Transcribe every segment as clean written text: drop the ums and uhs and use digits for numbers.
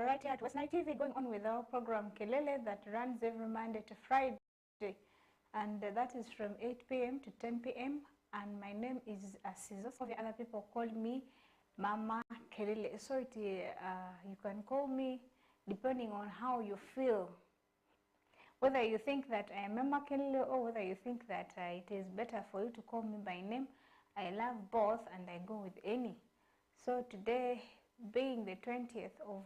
Right here at West Night TV, going on with our program Kelele that runs every Monday to Friday, and that is from 8 p.m. to 10 p.m. And my name is Asizo. So the other people call me Mama Kelele. So you can call me depending on how you feel. Whether you think that I am Mama Kelele or whether you think that it is better for you to call me by name, I love both and I go with any. So today, being the 20th of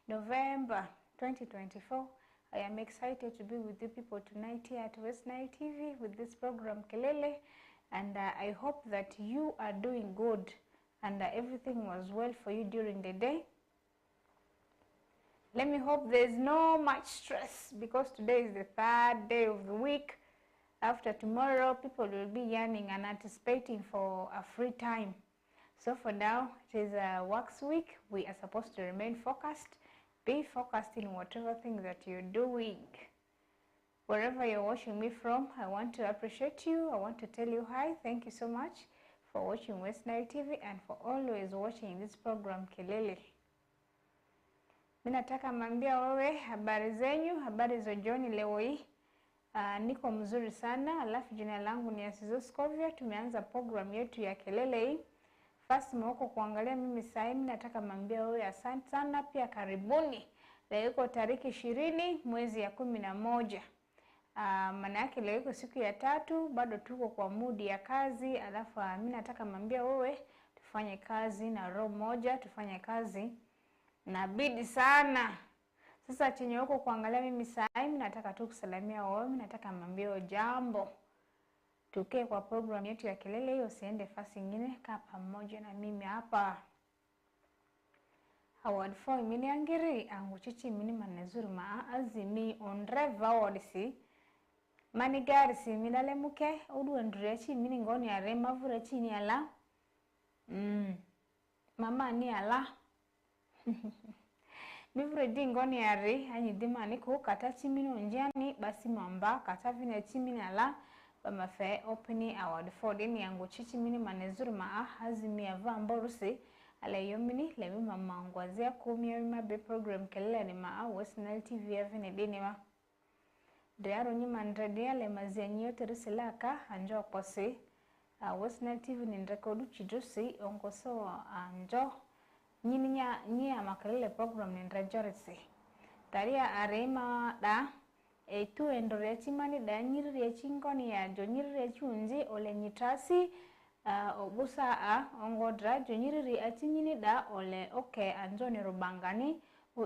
November 2024, I am excited to be with you people tonight here at West Night TV with this program Kelele, and I hope that you are doing good and everything was well for you during the day. Let me hope there's no much stress, because today is the third day of the week. After tomorrow, people will be yearning and anticipating for a free time. So for now, it is a works week. We are supposed to remain focused. Be focused in whatever thing that you're doing. Wherever you're watching me from, I want to appreciate you. I want to tell you hi. Thank you so much for watching West Night TV and for always watching this program Kelele. Mimi nataka mwambia wewe habari zenyu, habari za jioni leo hii. Niko mzuri sana. Alafu jina langu ni Asizo. Tumeanza program yetu ya Kelele hii. First mwako kuangalia mimi sasa, nataka mwambia wewe asante sana, pia karibuni. Leo iko tariki 20 mwezi ya 11. Maana yake leo iko siku ya 3, bado tuko kwa mudi ya kazi. Alafu mimi nataka mwambia wewe tufanye kazi na roho moja, tufanye kazi na bidii sana. Sasa chenye huko kuangalia mimi sasa, nataka tu kusalamia wewe, nataka mwambie jambo. Tuke kwa program yetu ya Kelele hiyo, usiende fasi nyingine, kaa pamoja na mimi hapa. Award for mini angiri angu chichi mini manezuru azimi onreva odisi manigari si minale muke udu endrechi mini ngoni ya rema vurechi ni ala mama ni ala mivure di ngoni ya re anyi dima niko kata chimini onjani basi mamba kata vina chimini ala bamafe opening award for dini yangu chichi mini manezuru azimi ya vamborusi ala yomini lemi mama ngwazia kumia wima be program Kelele ni West Night TV avine dini wa Dearo nyima ndradia le mazia nyote risilaka anjo kwasi West Night TV ni nrekodu chidusi onkoso anjo nyia makalele program ni ndrajorisi taria arema da tu endore chimani da nyiri chingoni ya jo nyiri chunzi ole nyitasi obusa ongodra jo nyiri achinyini da ole anjo ni rubangani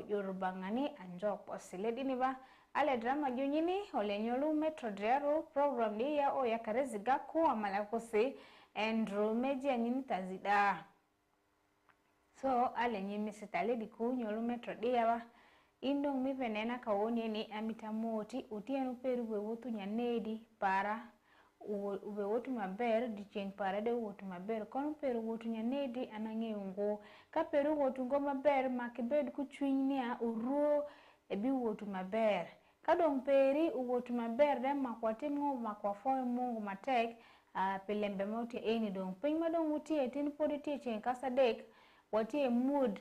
rubangani anjo posile dini ba ale drama jo nyini ole nyolu metro drero program di ya ya karezi gaku amala kosi endro meji anyini tazida so ale nyimi sitale di ku nyolu metro di ya ba indo mivenena kaoni ni amitamoti utienu peru wewotu nyanedi para uwewotu maber dicheng para de wotu maber kono peru wotu nyanedi anangeungo ka peru wotu ngo maber makibed kuchwinya uruo ebi wotu maber kadong peri wotu maber de makwatimgo makwafoy mungu matek pelembe moti eni dong piny madong utie tin poditi cheng kasadek watie mood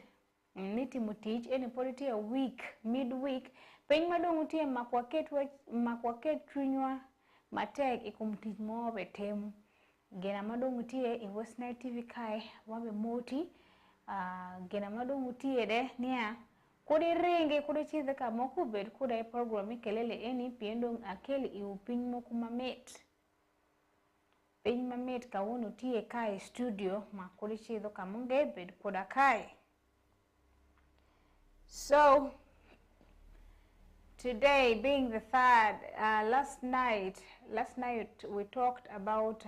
niti mutich eni poditi a week midweek piny madong utie makwaket chunywa matek ikumtich mo betemu gena madong utie i West Night TV kai wabe moti gena madong utie de nia kodi ringi kodi chidhe ka moku bed kuda program Kelele eni piendong akeli i upiny moku mamet piny mamet ka wono tie kai studio ma kodi chidho ka monge bed kuda kai. So today being the third, last night we talked about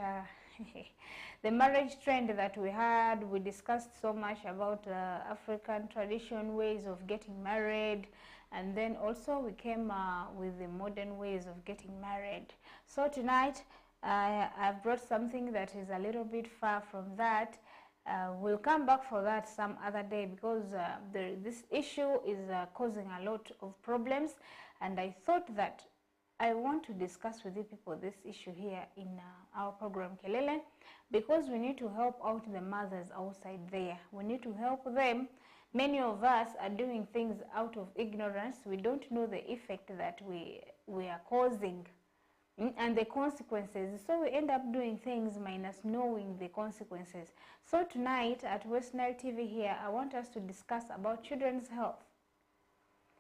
the marriage trend that we had. We discussed so much about African tradition ways of getting married, and then also we came with the modern ways of getting married. So tonight I've brought something that is a little bit far from that. We'll come back for that some other day, because this issue is causing a lot of problems, and I thought that I want to discuss with you people this issue here in our program Kelele, because we need to help out the mothers outside there. We need to help them Many of us are doing things out of ignorance. We don't know the effect that we are causing and the consequences. So we end up doing things minus knowing the consequences. So tonight at West Nile TV here, I want us to discuss about children's health.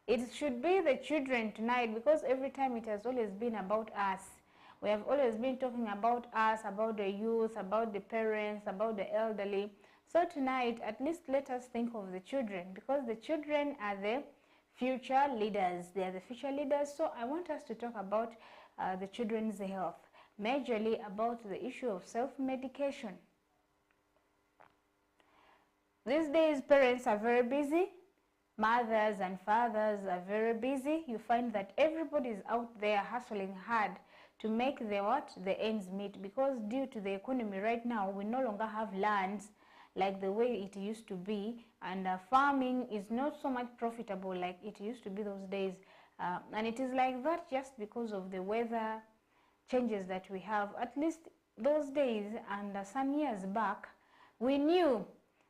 It should be the children tonight, because every time it has always been about us. We have always been talking about us, about the youth, about the parents, about the elderly. So tonight, at least let us think of the children, because the children are the future leaders. They are the future leaders. So I want us to talk about the children's health, majorly about the issue of self-medication. These days, parents are very busy. Mothers and fathers are very busy. You find that everybody is out there hustling hard to make the ends meet, because due to the economy right now, we no longer have lands like the way it used to be, and farming is not so much profitable like it used to be those days. And it is like that just because of the weather changes that we have. At least those days and some years back, we knew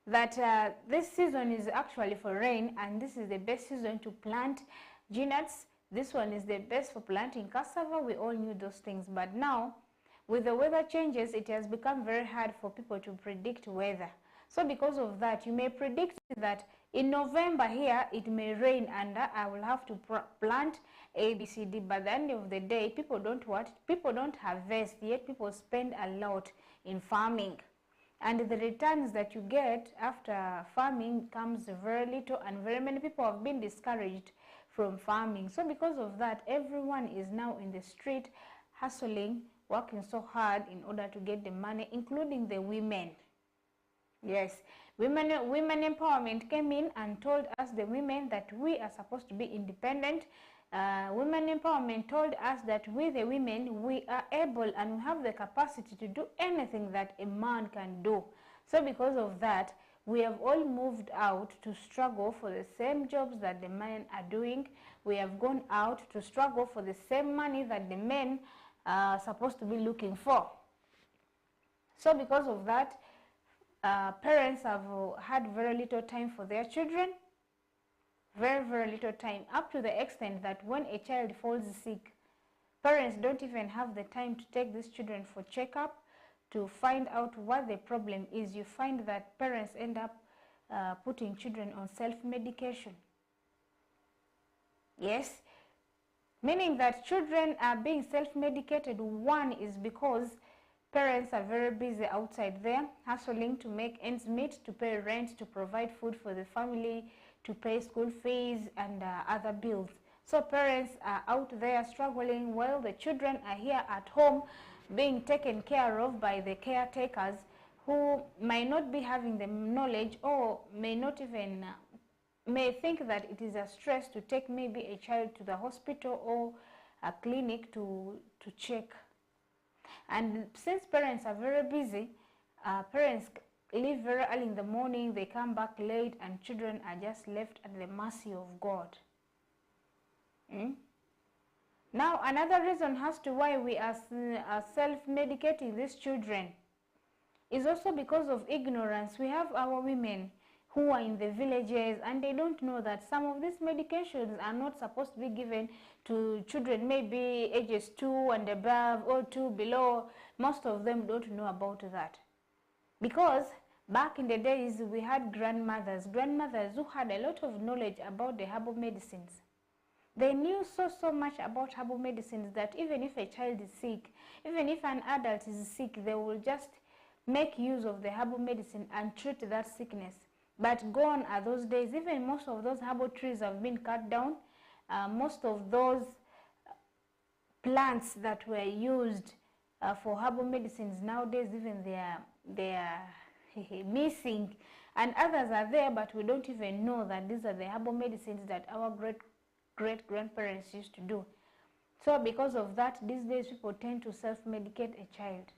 that this season is actually for rain, and this is the best season to plant nuts. This one is the best for planting cassava. We all knew those things. But now, with the weather changes, it has become very hard for people to predict weather. So because of that, you may predict that in November here, it may rain and I will have to plant A, B, C, D. But at the end of the day, people don't harvest, yet people spend a lot in farming. And the returns that you get after farming comes very little, and very many people have been discouraged from farming. So because of that, everyone is now in the street hustling, working so hard in order to get the money, including the women. Yes, women empowerment came in and told us, the women, that we are supposed to be independent. Women empowerment told us that we, the women, we are able and we have the capacity to do anything that a man can do. So because of that, we have all moved out to struggle for the same jobs that the men are doing. We have gone out to struggle for the same money that the men are supposed to be looking for. So because of that, parents have had very little time for their children. Very, very little time, up to the extent that when a child falls sick, parents don't even have the time to take these children for checkup to find out what the problem is. You find that parents end up putting children on self-medication. Yes, meaning that children are being self-medicated. One is because parents are very busy outside there, hustling to make ends meet, to pay rent, to provide food for the family, to pay school fees and other bills. So parents are out there struggling while the children are here at home being taken care of by the caretakers, who might not be having the knowledge, or may not even may think that it is a stress to take maybe a child to the hospital or a clinic to check. And since parents are very busy, parents leave very early in the morning, they come back late, and children are just left at the mercy of God. Now, another reason as to why we are self-medicating these children is also because of ignorance. We have our women who are in the villages, and they don't know that some of these medications are not supposed to be given to children maybe ages 2 and above, or 2 below. Most of them don't know about that, because back in the days we had grandmothers who had a lot of knowledge about the herbal medicines. They knew so much about herbal medicines that even if a child is sick, even if an adult is sick, they will just make use of the herbal medicine and treat that sickness. But gone are those days. Even most of those herbal trees have been cut down. Most of those plants that were used for herbal medicines nowadays, even they are missing, and others are there, but we don't even know that these are the herbal medicines that our great-grandparents used to do. So because of that, these days people tend to self-medicate a child.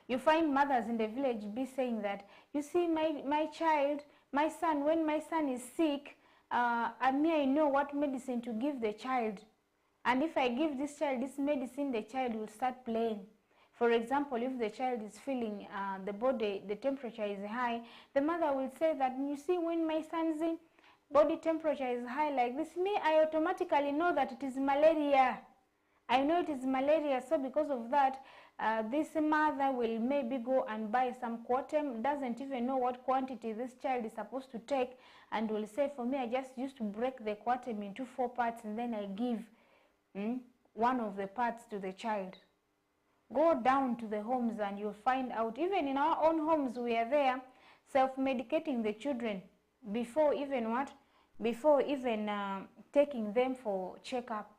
You find mothers in the village be saying that, you see, my child, my son, when my son is sick, I know what medicine to give the child. And if I give this child this medicine, the child will start playing. For example, if the child is feeling the temperature is high, the mother will say that, you see, when my son's body temperature is high like this, me, I automatically know that it is malaria. I know it is malaria, so because of that, this mother will maybe go and buy some Coartem, doesn't even know what quantity this child is supposed to take, and will say, for me, I just used to break the Coartem into 4 parts, and then I give one of the parts to the child. Go down to the homes and you'll find out, even in our own homes, we are there self-medicating the children before even what? Before even taking them for checkup.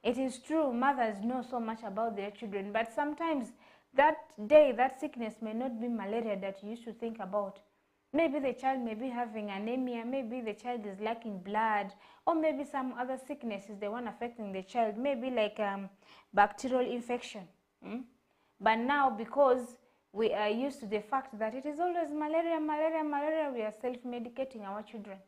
It is true, mothers know so much about their children, but sometimes that day, that sickness may not be malaria that you used to think about. Maybe the child may be having anemia, maybe the child is lacking blood, or maybe some other sickness is the one affecting the child, maybe like bacterial infection. But now, because we are used to the fact that it is always malaria, malaria, malaria, we are self-medicating our children.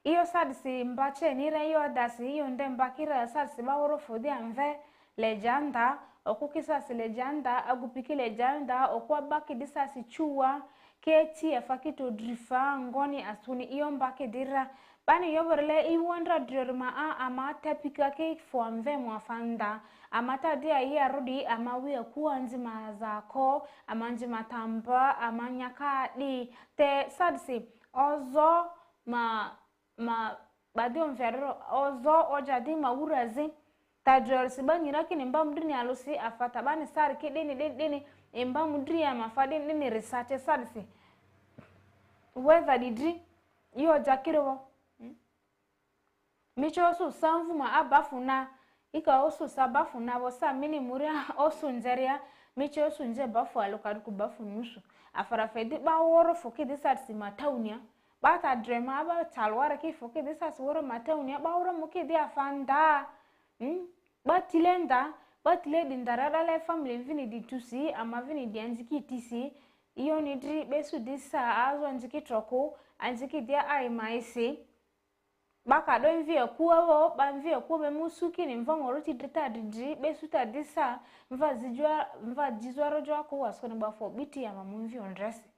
Iyo sadisi mbache nira iyo dasi iyo ndembakira sadisi baworo fodi anve lejanda okukisasi lejanda agupiki lejanda okwa baki disasi chua keti afakito drifa ngoni asuni iyo mbaki dira bani yoborle iwandra dirma ama tapika ke fo anve mwafanda amata dia iya rudi ama wiya kuanzi mazako amanji matamba amanyaka di te sadisi ozo badio mferro ozo ojadi maurazi tadrol sibanyira kini mba mudini alusi afata bani sari ke deni mba mudri ya mafadi nini research sadisi whether didri iyo jakiro micho osu sanvu ma abafuna ika osu sabafuna bosa mini muria osu nzeria micho osu nje bafu alokadu ku bafu nusu afara fedi ba woro foki disatsi mataunia bata drema aba talwara ki foki disas woro mataunia ba woro muki dia fanda batilenda batile ndarada le family vini ditusi ama vini dianziki tisi iyo ni dri besu disa azo anziki troko anziki dia ai maisi baka do mvia kuwa ba mvia kuwa be musuki ni mva ngoroti drita dri besu ta disa mva jizwa rojo ko wasoni bafo biti ya mamumvi ondresi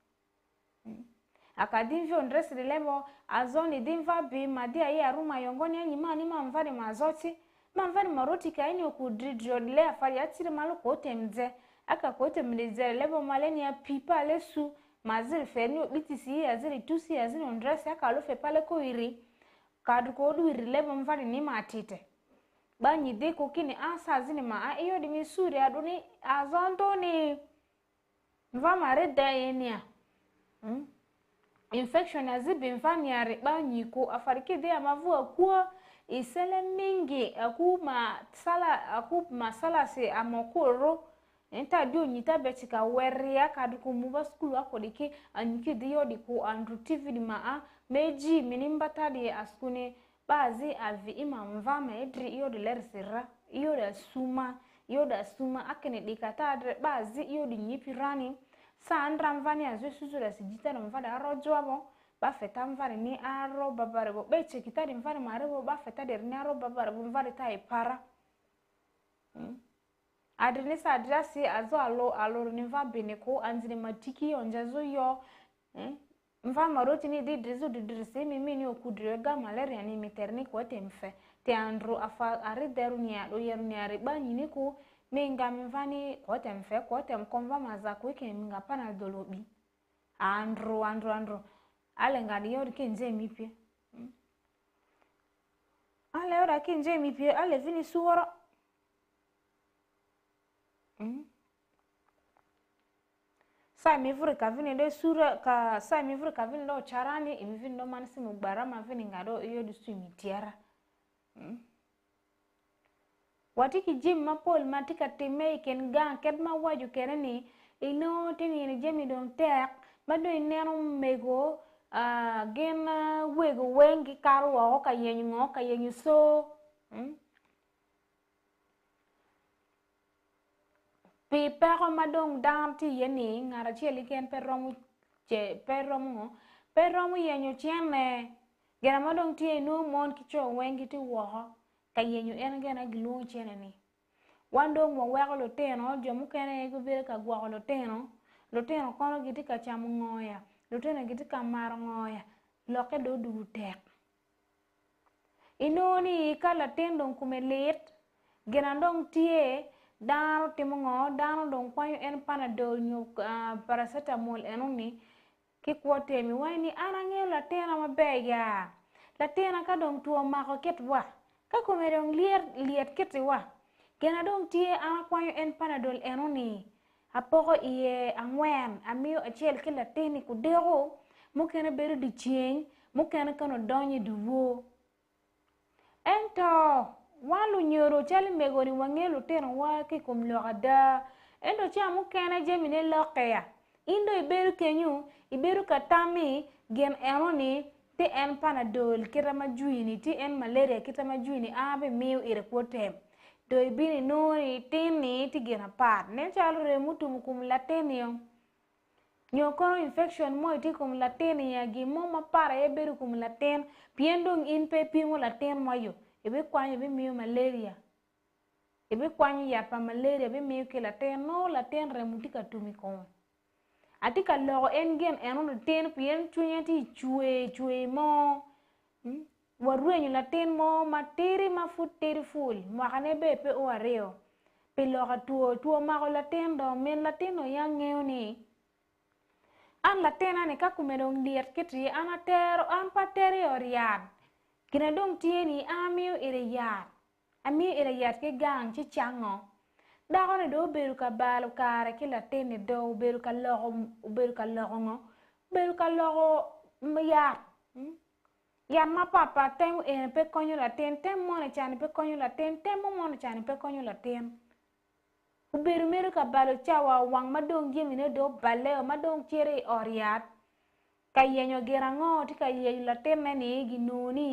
akadimvi ondresi lemo azoni dimva bi madia ya ruma yongoni anyimani mamvani mazoti mamvani maroti kaini okudridro le afari atire malo kote mze aka kote mleze lebo maleni ya pipa lesu maziri feni obitisi aziri tusi aziri ondresi aka alofe pale ko iri kaduko odu iri lebo mvani ni matite banyi deko kini asa azini ma iyo di misuri aduni azonto ni mva mareda yenia infection azibi mvani ya banyi ko afariki de amavua kuwa isele mingi akuma sala se amokoro enta dio nyita betika weria kaduko muba skulu akodiki anyiki dio diko andru tv di maa meji minimbata di askune bazi avi ima mvama edri iyo de lersira iyo da suma akene dikata adre bazi iyo di nyipirani sa andra mvani azwe susura sijita na mvada arojo abo bafeta mvari ni aro babarebo beche kitari mvari marebo bafeta der ni aro babarebo mvari ta ipara adrenisa adrasi azo alo ni mvabene ko anzini matiki onjazo yo mva maroti ni didrisi mimi ni okudrega malaria ni miterni ko temfe te andro afa arideru ni ado yeru ni ariba nyini ko menga mvani ko temfe ko temkomva mazako ike minga pana dolobi andro ale ngani yori kenje mipie ale yora kenje mipie ale vini suworo sa mivuri ka vini de sura ka sa mivuri ka vini do charani imivini do manisi mugbara ma vini ngado iyo du su imitiara watiki jim ma pol matika teme ken gang ket ma waju kereni ino tini ni jemi don tek mado inero mego gen wego wengi karu wa ka yenyu so pi pero madong damti yeni ngara cheli ken peromu yenyu chene gena madong ti no mon kicho wengi ti wo ka yenyu en gena glu chene ni wando mo wego lo teno jomu kene go bere ka gwa lo teno kono giti ka cham ngoya lo teno giti ka mar ngoya lo ke do du tek inoni kala tendon kumelet genandong tie dano timongo dano dong kwanyo en panadol nyo paracetamol enoni ki kwote mi wani anangeo la tena mabeya la tena ka dong tuo mako ketwa ka kumerong liet ketwa genandong tie ana kwanyo en panadol enoni apoko iye angwen amiyo achel ki la teni kudero mukene beru di chien mukene kano donye duwo ento walu nyoro chali megoni wangelu teno wa ki kum lokada ento chamu kena jemine lokaya indo iberu kenyu iberu katami gen enoni ti en panadol kita majuini ti en malaria kita majuini abe miu ire kwotem do ibini noni tini ti gena pat ne chalu re mutum kum lateni yo nyokono infection mo ti kum lateni ya gi mo mapara iberu kum laten piendong in pe pimo laten mayo ebe kwanyo be miu malaria ebe kwanyo ya pa malaria be miu ke laten no laten re mutika tumi kon atika logo engen eno ten pien chunya ti chue mo waruenyo laten mo materi mafuteri full makane be pe o areo pe logo tuo mago laten do men laten no yangeo ni an laten ane ka kumedong liet kiti anatero an pateri oriad kina dong tieni amiyo ire yat ke gang chi chango dako ne do beru ka balu kare ki lateni do beru ka logo yat yan ma papa tem en pe konyo laten tem mo ne chani pe konyo laten tem mo ne chani pe konyo laten uberu meru ka balu chawa wang madong jemine do baleo madong chere oriat kayenyo gerango ti kayenyo laten ne ginoni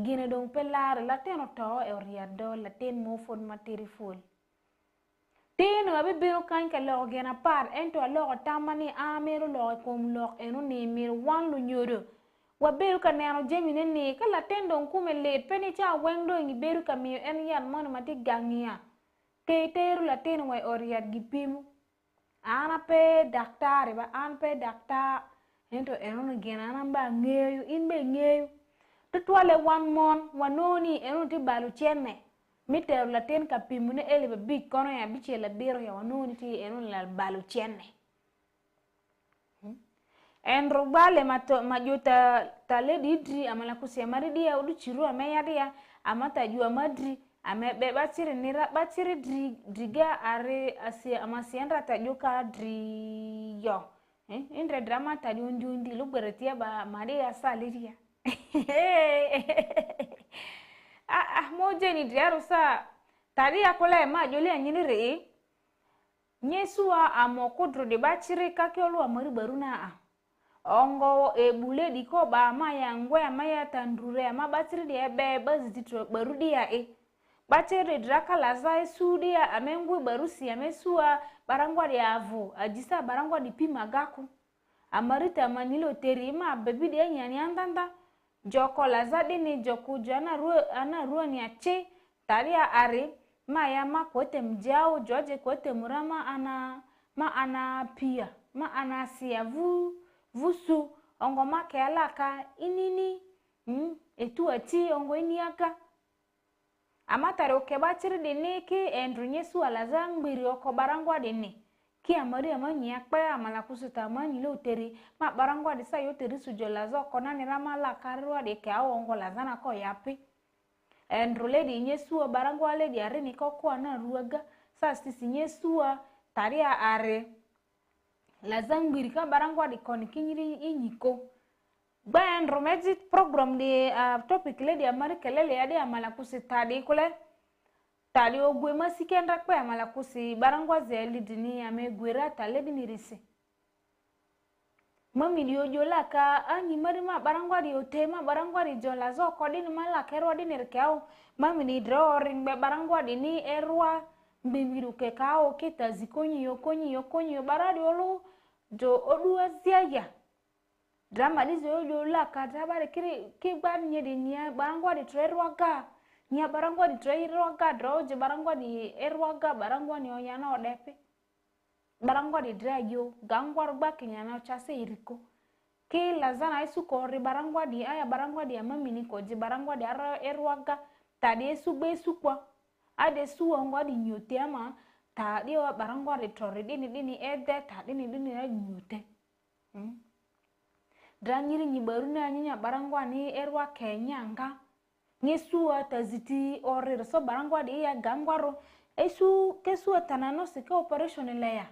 gine dong pelare laten to e oriat do laten mo fod materi full teno abe bero kan ka lo gena par ento lo tamani amero lo kom lo eno ni mir wan lu nyodo wa bero ka neno jemine ni kala tendon kume let peni cha wengdo ngi bero ka mi en yan mon mati gangia ke teru la teno wa oriat gipimu ana pe daktari ba an pe dakta ento eno gena namba ngeyu inbe ngeyu tutwale wan mon wanoni eno ti balu chenne miteru laten ka pimune elebe big kono ya biche la biro ya wanoni ti eno la balu chenne en rubale majuta tale didri amala kusia mari dia udu chiru ameya dia amata jua madri ame be batiri nira batiri driga are asia amasienra tajuka dri yo indre drama tadi undi lu beretia ba mari asali dia moje ni diaru sa tadi akola ma joli anyini re nyesua amokudro de bachire kakelo amari baruna ongo e bule diko ba maya ngwe maya tandure ama batiri de be bazitro barudia bachire draka lazai sudia amengwe barusi amesua barangwa de avu ajisa barangwa di pima gaku amarita manilo terima bebi de nyani andanda joko lazadi ni joku jana ruo ni ache talia ari maya ma kote mjao joje kote murama ana pia ma ana sia vusu ongo make alaka inini etu ati ongo iniaka amatare okebachiri dene ke endrunyesu alazangbiri oko barangwa dene ki amari amanyi akpa amala kusuta amanyi lo teri ma barangwa de sayo teri sujola zo kona ni rama la karwa de ka ongo lazana ko yapi endrule di nyesu barangwa le di are ni ko kwa na ruaga sa sisi nyesu taria are lazangbiri ka barangwa de koni kinyiri inyiko ba endromezi program de topic le di amari kelele ya de amala kusuta de kule tali ogwe masikenda kwa amala kusi barangwa zeli dini amegwera tale dinirise mami diojola ka anyi marima barangwa di otema barangwa di jola zo kodini mala kerwa dinirkao mami ni drawing be barangwa dini erwa mbimiru ke kao kita zikonyi yo baradi olu jo odua ziaya drama dizo jola ka tabare kiri kibani nyedi nya barangwa di trerwa ka nya barangwa di trai roga droje barangwa di erwaga barangwa ni oyana odepe barangwa di drayo gangwa rba kinyana chase iriko ke lazana isu kori barangwa di aya barangwa di amamini koji barangwa di erwaga tadi esu besu kwa ade su angwa di nyote ama tadi wa barangwa di tori dini ede tadi dini na nyote dranyiri nyibaruna nyinya barangwa ni erwa kenyanga ngesuwa taziti orir so barangwa di ya gangwaro esu kesuwa tanano sike operation leya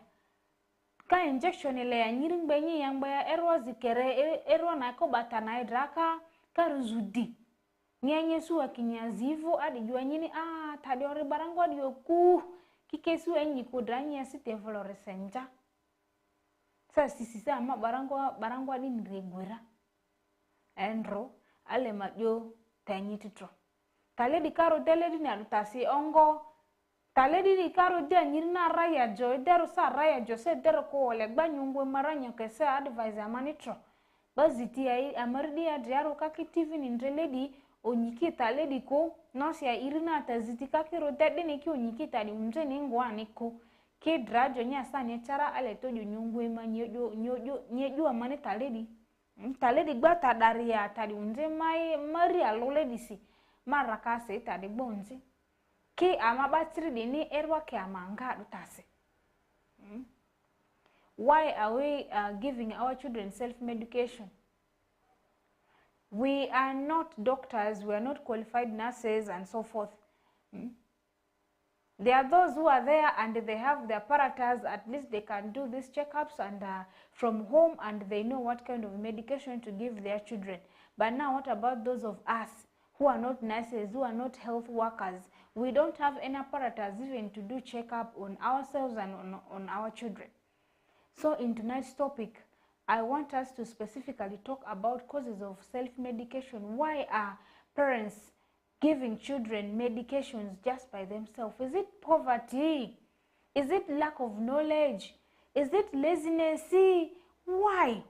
ka injection leya nyiring benyi yang baya erwa zikere erwa na ko batana idraka karuzudi nyenye suwa kinyazivu adi jua nyini tadi ori barangwa di yoku kikesu enyi kudranya site fluorescenta sa sisi sama barangwa di ngregwira endro ale majo tanyi titro tale di karo dele di narutasi ongo tale di karo dia nyirina raya jo dero sa raya jo se dero ko ole gbanyungwe maranya kese advisor manitro baziti ai amardi adriaro kaki tv ni ndrele di onyiki tale di ko nosi ya irina taziti kaki ro dede ni ki onyiki tadi mje ni ngwani ko ke drajo nya sane chara ale tojo nyungwe nyejo amane tale di gbata daria tadi unje mai maria lole disi maraka se tadi bonzi ke amabatri dini erwa ke amanga dutase why are we giving our children self medication? We are not doctors, we are not qualified nurses and so forth. There are those who are there and they have the apparatus, at least they can do these checkups and from home, and they know what kind of medication to give their children. But now what about those of us who are not nurses, who are not health workers? We don't have any apparatus even to do checkup on ourselves and on our children. So in tonight's topic, I want us to specifically talk about causes of self-medication. Why are parents giving children medications just by themselves? Is it poverty? Is it lack of knowledge? Is it laziness? Why?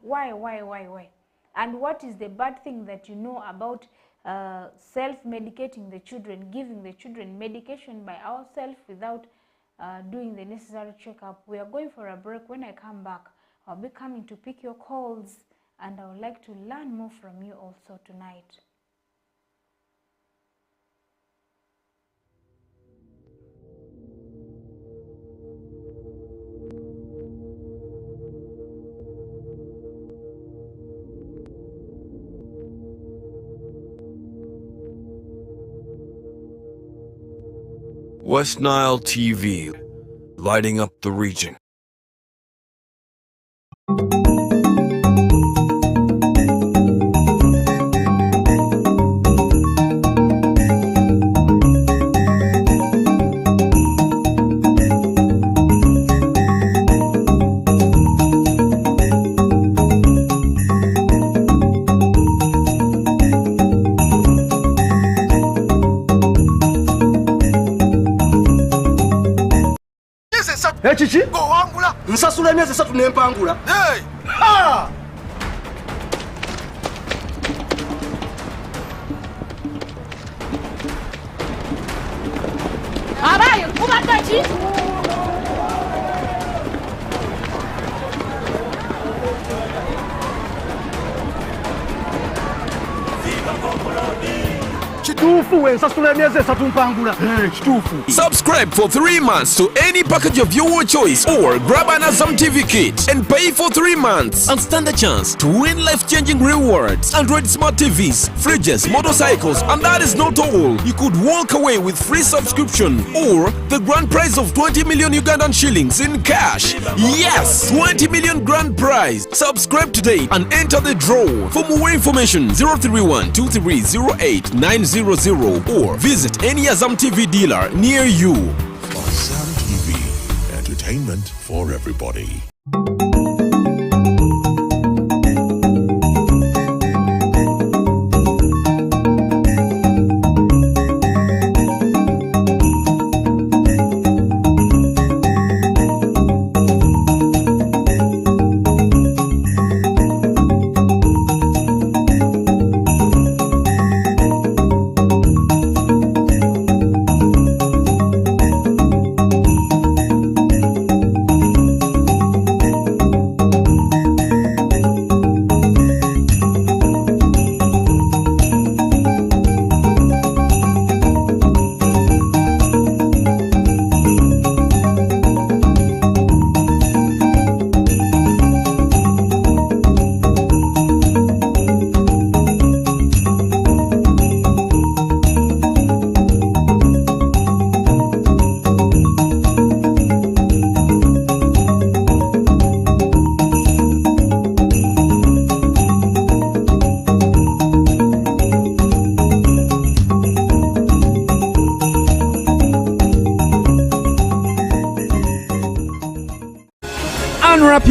And what is the bad thing that you know about self-medicating the children, giving the children medication by ourselves without doing the necessary checkup? We are going for a break. When I come back, I'll be coming to pick your calls, and I would like to learn more from you also tonight. West Nile TV, lighting up the region. Chichi? Go wangula. Nsasula miezi 3 nempangula. Hey! Ha! Abayo, kubatachi. Chitufu we nsasula miezi 3 mpangula. Chitufu. Subscribe for 3 months to any package of your choice, or grab an Azam TV kit and pay for 3 months and stand a chance to win life-changing rewards: Android smart TVs, fridges, motorcycles, and that is not all. You could walk away with free subscription or the grand prize of 20 million Ugandan shillings in cash. Yes, 20 million grand prize. Subscribe today and enter the draw. For more information, 031-2308-900 or visit any Azam TV dealer near you. Azam TV, entertainment for everybody.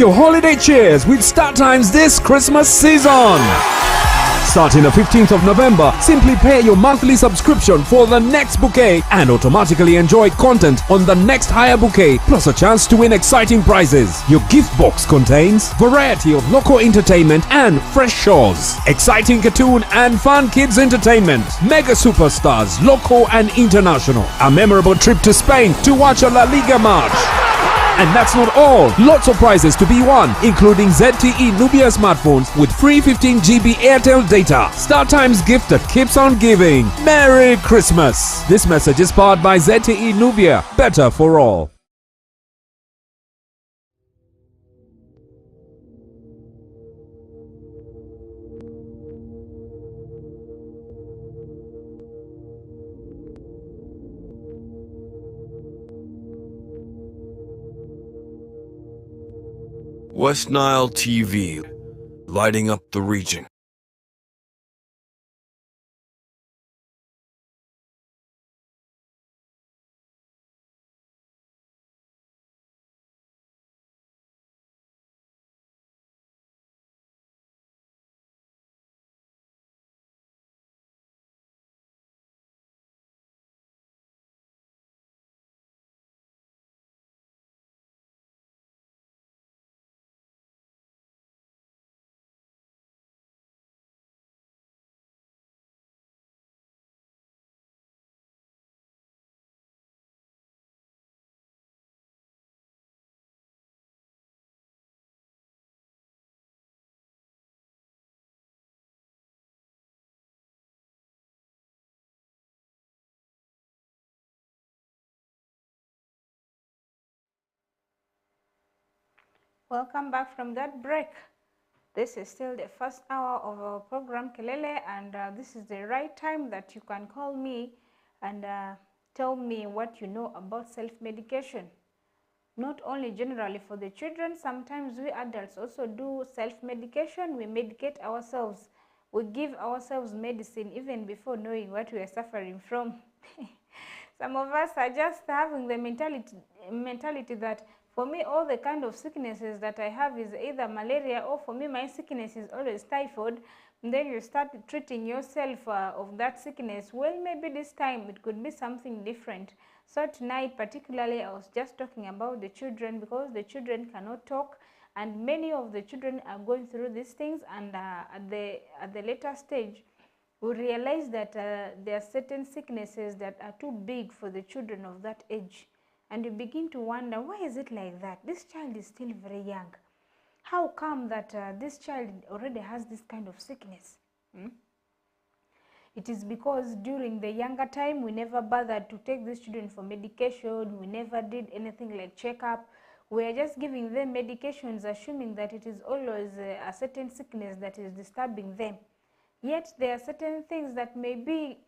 your holiday cheers with Star Times this Christmas season. Starting the 15th of November, simply pay your monthly subscription for the next bouquet and automatically enjoy content on the next higher bouquet, plus a chance to win exciting prizes. Your gift box contains variety of local entertainment and fresh shows, exciting cartoon and fun kids entertainment, mega superstars, local and international, a memorable trip to Spain to watch a La Liga match. And that's not all. Lots of prizes to be won, including ZTE Nubia smartphones with free 15 GB Airtel data. Star Times gift that keeps on giving. Merry Christmas. This message is powered by ZTE Nubia. Better for all. West Nile TV, lighting up the region. Welcome back from that break. This is still the first hour of our program Kelele, and this is the right time that you can call me and tell me what you know about self-medication. Not only generally for the children, sometimes we adults also do self-medication. We medicate ourselves. We give ourselves medicine even before knowing what we are suffering from. Some of us are just having the mentality that for me, all the kind of sicknesses that I have is either malaria, or for me, my sickness is always typhoid. And then you start treating yourself of that sickness. Well, maybe this time it could be something different. So tonight, particularly, I was just talking about the children, because the children cannot talk, and many of the children are going through these things. And at the later stage, we realize that there are certain sicknesses that are too big for the children of that age. And you begin to wonder, why is it like that? This child is still very young. How come that this child already has this kind of sickness? It is because during the younger time, we never bothered to take these children for medication. We never did anything like checkup. We are just giving them medications, assuming that it is always a certain sickness that is disturbing them. Yet there are certain things that may be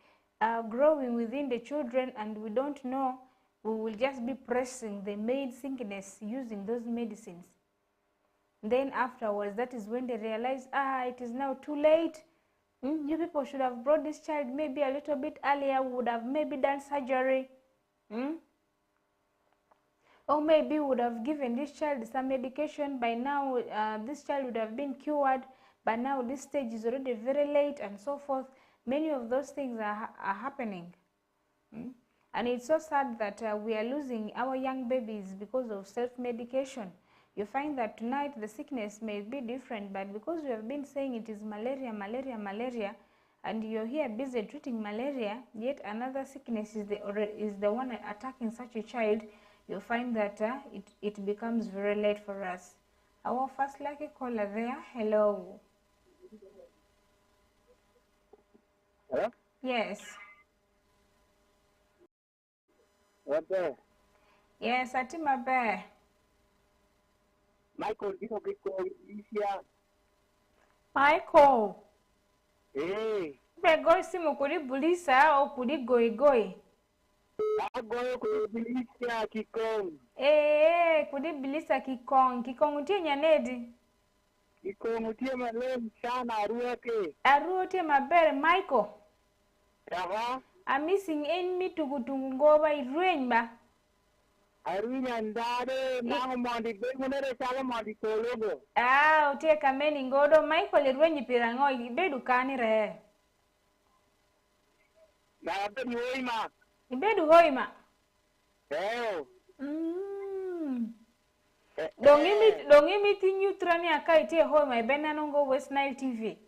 growing within the children, and we don't know. We will just be pressing the main sickness using those medicines. Then afterwards, that is when they realize, it is now too late. You people should have brought this child maybe a little bit earlier. Would have maybe done surgery. Or maybe would have given this child some medication. By now, this child would have been cured. But now this stage is already very late, and so forth. Many of those things are happening. And it's so sad that we are losing our young babies because of self-medication. You find that tonight the sickness may be different, but because we have been saying it is malaria, malaria, malaria, and you're here busy treating malaria, yet another sickness is the one attacking such a child, you find that it becomes very late for us. Our first lucky caller there. Hello. Hello? Yes. What there? Yes, Atima Bear. Michael, this is Michael. Hey. Begoi simu kuri bulisa o kuri goi. Agoyo kubilisa kikong. Kuri bilisa kikong. Kikong utie nyanedi. Kikong utie malem sana aruote. Aruote mabere Michael. Aha. I'm missing in me to go to Ngoba Iruenba. Arinya ndade nango mondi bengunere sala mondi kologo. Utie kameni ngodo Michael irwenyi pirango ibedu kani re. Na abedi hoima. Ibedu hoima. Dongi miti nyutrani akai tie hoima ibena nongo West Nile TV.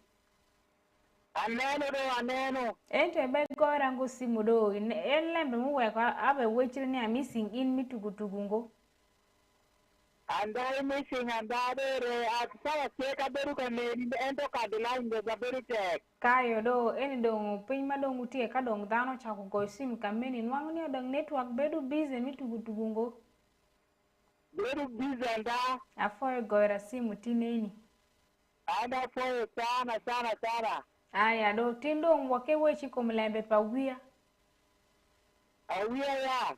Aneno. Ente begora ngo simu do en lembe muwe kwa abe wechiri ni missing in mitugutugungo. Andai missing andade re aksawa cheka beru kaneni ento kadila inde beru tek. Kayo do eni dong piny madong utie ka dong dhano chako go simu kameni nwang ni odong network bedu busy mitugutugungo. Beru busy anda. Afoyo goira simu tineni. Anda foyo sana. Aya do tindo mwake wechi kumlembe pawia. Awia ya.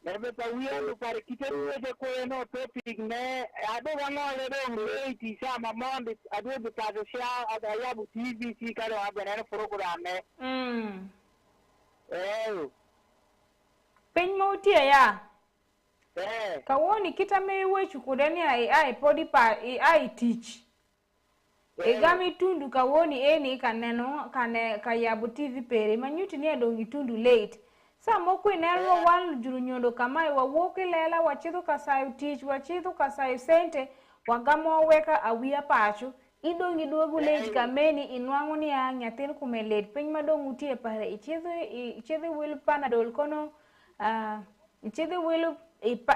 Lembe pawia ndo pare kiteru weche kwe no topic ne. Ado wangole dong leiti sama mondi. Ado bikazo sha adayabu TV si kado abenene program ne. Piny ma utie ya. Kawoni kita me wechu kudeni ai podi pa ai teach. Egami tundu kawoni eni kaneno kane kayabu TV pere manyuti ni adongi tundu late. Sa moku inero wan juru nyondo kamai wawoke lela wachidu kasayu teach wachidu kasayu sente wagamo weka awia pacho idongi duogu late kameni inwangu ni ya nyatin kume late piny madongu utie pare ichidu wilu panadol kono ichidu wilu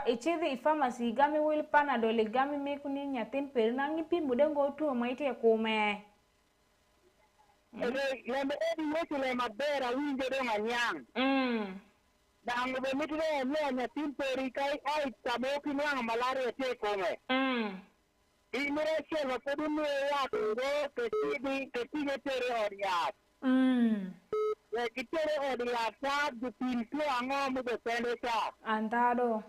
ichithi pharmacy igami wil panadol igami mekuni nyatin peri nangi pimu dengo tuo maite kume. Lembe edi wetu le mabera winjo de nganyang. Dango be mitire le nyatin peri kai ai tamoki nwang malaria te kume. Imire shelo pedumi ya tungo ketine tere oriat. Kitere oriat sa dupintu ango mudo sende sa. Antado.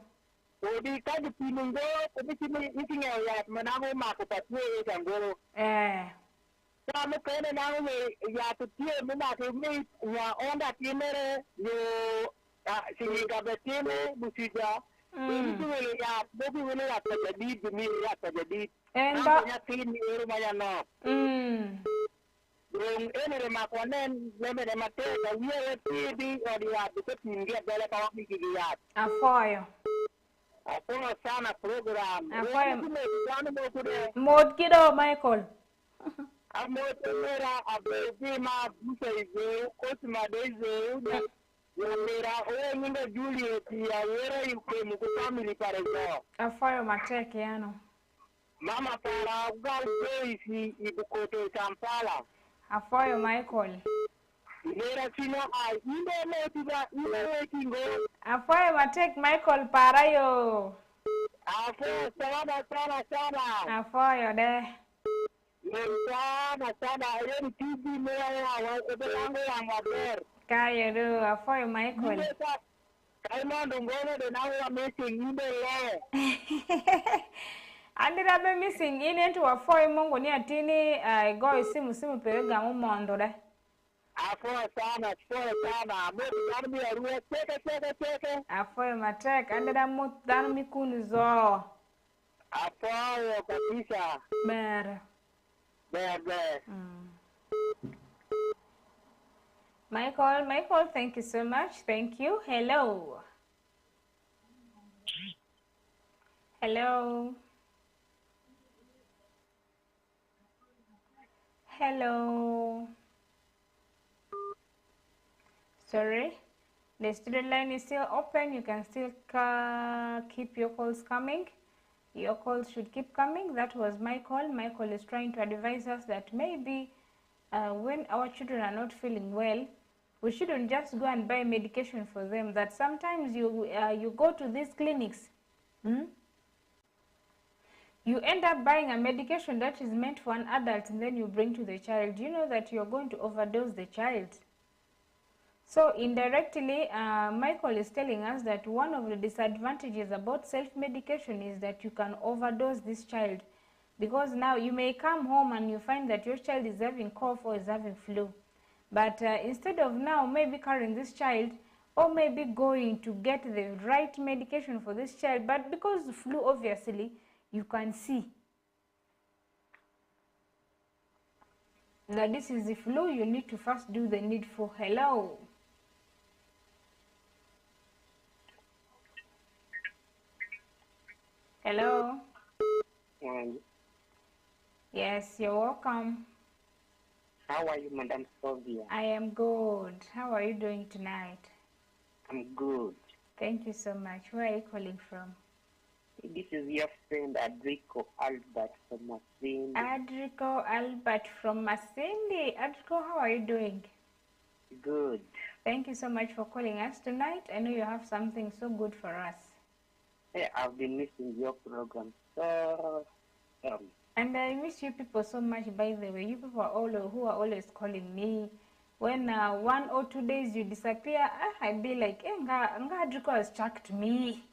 Odi ka dupinungo kodi mitinge ya manango makupatwe etangoro. Kama kene nango ya tutie muna kemi ya onda timere yo singa betime busija. Ini wele ya bobi wele ya tajadi demi ya tajadi. Enda ya tini rumah ya no. Yung ene makonen leme de mateka wiye tibi odi ya bitet ningia bele ka wakni kigiyat. Afoyo. Afoyo sana program. Afoyo. Mod kido Michael. Amod mera abezi ma busaize kosma deze mera o ninga Juliet ya wera yuke muku family parezo. Afoyo mateke yano. Mama para ugal isi ibukote Kampala. Afoyo Michael. Nera sino ai inde letiba inde letingo. Afoyo matek Michael para yo. Afoyo sana. Afoyo de. Sana yen TV mera wa ebelango ya maber. Kayo do afoyo Michael. Kai mondo ngone de nawo missing inde le. Andira be missing in into a foy mongo ni atini go simu pere gamu mondo de. Afoyo sana. Mo garbi aruwa teke. Afoyo matek andira mo dan mikunu zo. Afoyo kabisa. Ber. Michael, thank you so much. Thank you. Hello. Sorry, the student line is still open. You can still keep your calls coming. Your calls should keep coming. That was Michael. Michael is trying to advise us that maybe when our children are not feeling well, we shouldn't just go and buy medication for them. That sometimes you go to these clinics, you end up buying a medication that is meant for an adult and then you bring to the child. You know that you're going to overdose the child. So indirectly, Michael is telling us that one of the disadvantages about self-medication is that you can overdose this child. Because now you may come home and you find that your child is having cough or is having flu. But instead of now maybe carrying this child, or maybe going to get the right medication for this child. But because the flu, obviously, you can see that this is the flu, you need to first do the needful. Hello. Hello. Yes, you're welcome. How are you, Madam Sylvia? I am good. How are you doing tonight? I'm good. Thank you so much. Where are you calling from? This is your friend Adrico Albert from Masindi. Adrico Albert from Masindi. Adrico, how are you doing? Good. Thank you so much for calling us tonight. I know you have something so good for us. Hey, I've been missing your program. So, and I miss you people so much, by the way. You people are who are always calling me. When 1 or 2 days you disappear, I'd be like, Adrico has tracked me.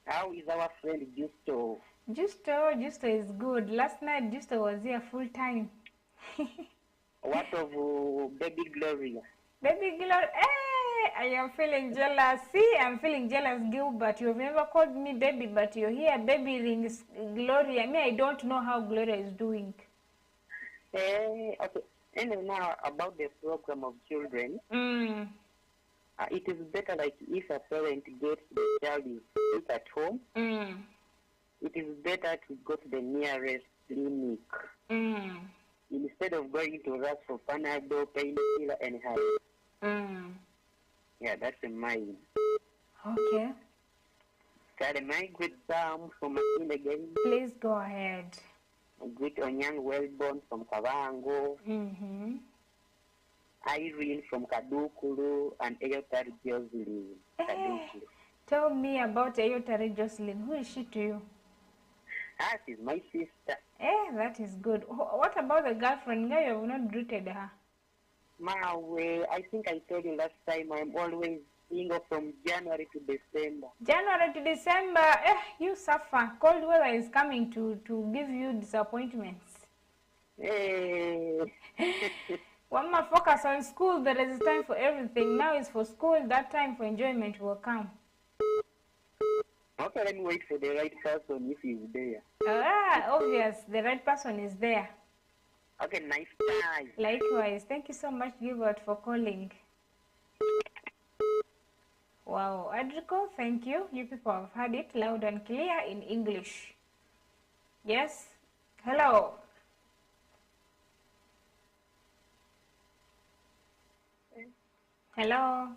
How is our friend Justo? Justo is good. Last night, Justo was here full time. What of Baby Gloria? Baby Gloria, I am feeling jealous. See, I'm feeling jealous, Gilbert. You've never called me baby, but you're here, baby rings Gloria. Me, I don't know how Gloria is doing. Okay. And now about the program of children. It is better like if a parent gets the child is at home. It is better to go to the nearest clinic. Instead of going to rush for Panadol, painkiller, and high. Yeah, that's a mine. Okay. Can I greet Sam from Masindi again? Please go ahead. Greet Onyang Wellborn from Kavango. Irene from Kadukulu and Eyotari Jocelyn. Tell me about Eyotari Jocelyn. Who is she to you? She's my sister. That is good. What about the girlfriend? Guy, you have not greeted her. I think I told you last time, I'm always single from January to December. January to December, you suffer. Cold weather is coming to give you disappointments. One more focus on school, there is time for everything. Now is for school, that time for enjoyment will come. Okay, let me wait for the right person if he's there. Obvious, the right person is there. Okay, nice time. Likewise. Thank you so much, Gilbert, for calling. Wow, Adrico, thank you. You people have heard it loud and clear in English. Yes? Hello. Hello.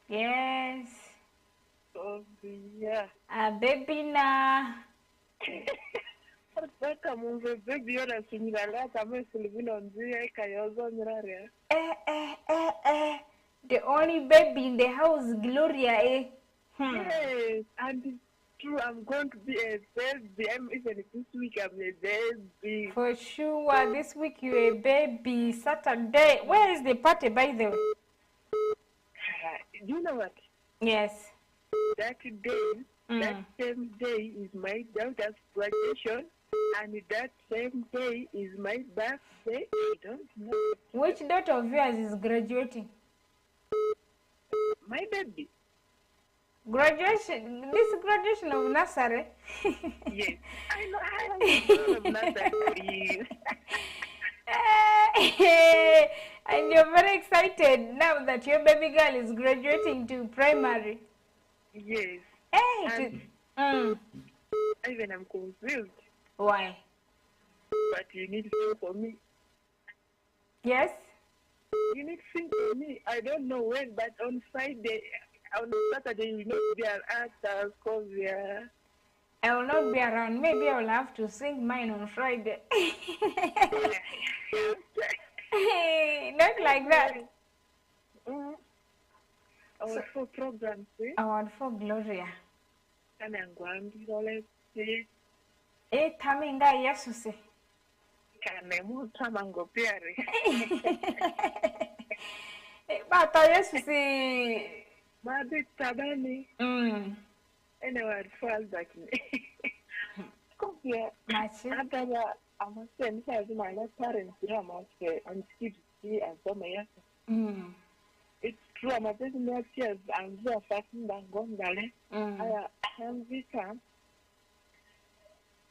Yes. Baby na. The only baby in the house, Gloria, Yes, and it's true, I'm going to be a baby. Even this week I'm a baby. For sure, this week you're a baby. Saturday. Where is the party, by the way? Do you know what? Yes. That day, that same day is my daughter's graduation, and that same day is my birthday. I don't know. Which daughter of yours is graduating? My baby. Graduation? This graduation of nursery? Yes. I know of nursery. And you're very excited now that your baby girl is graduating to primary. Yes. Even I'm confused. Why? But you need to sing for me. Yes? You need to sing for me. I don't know when, but on Friday, on Saturday, you will not be at because I will not be around. Maybe I will have to sing mine on Friday. Not like that. Our four programs, Our for Gloria. And I'm going to let see. Taminga Yasuse. Can I move Tamango Perry? But Yasuse. Madi Tabani. Anyway, it falls back to me. Come here. I must send my parents, I must and skip and some. It from a business years and we are fasting than Gondale. I am Vita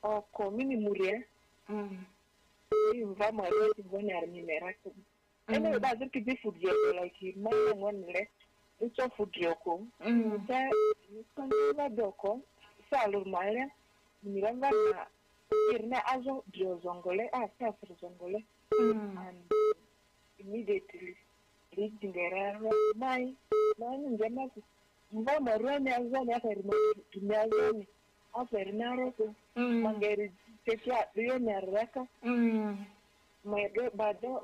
or Comini Muria. You have my way when I am in Meraco. Anyway, that's a pretty food like you, my one less. It's a food yoko. Doko, Salo Maya, Miranda, Irna Azo, Diozongole, after Zongole, and immediately reaching the my Genesis. Mama run as one after Nazoni, after Naroto, Mangeri, take out the Naraka. My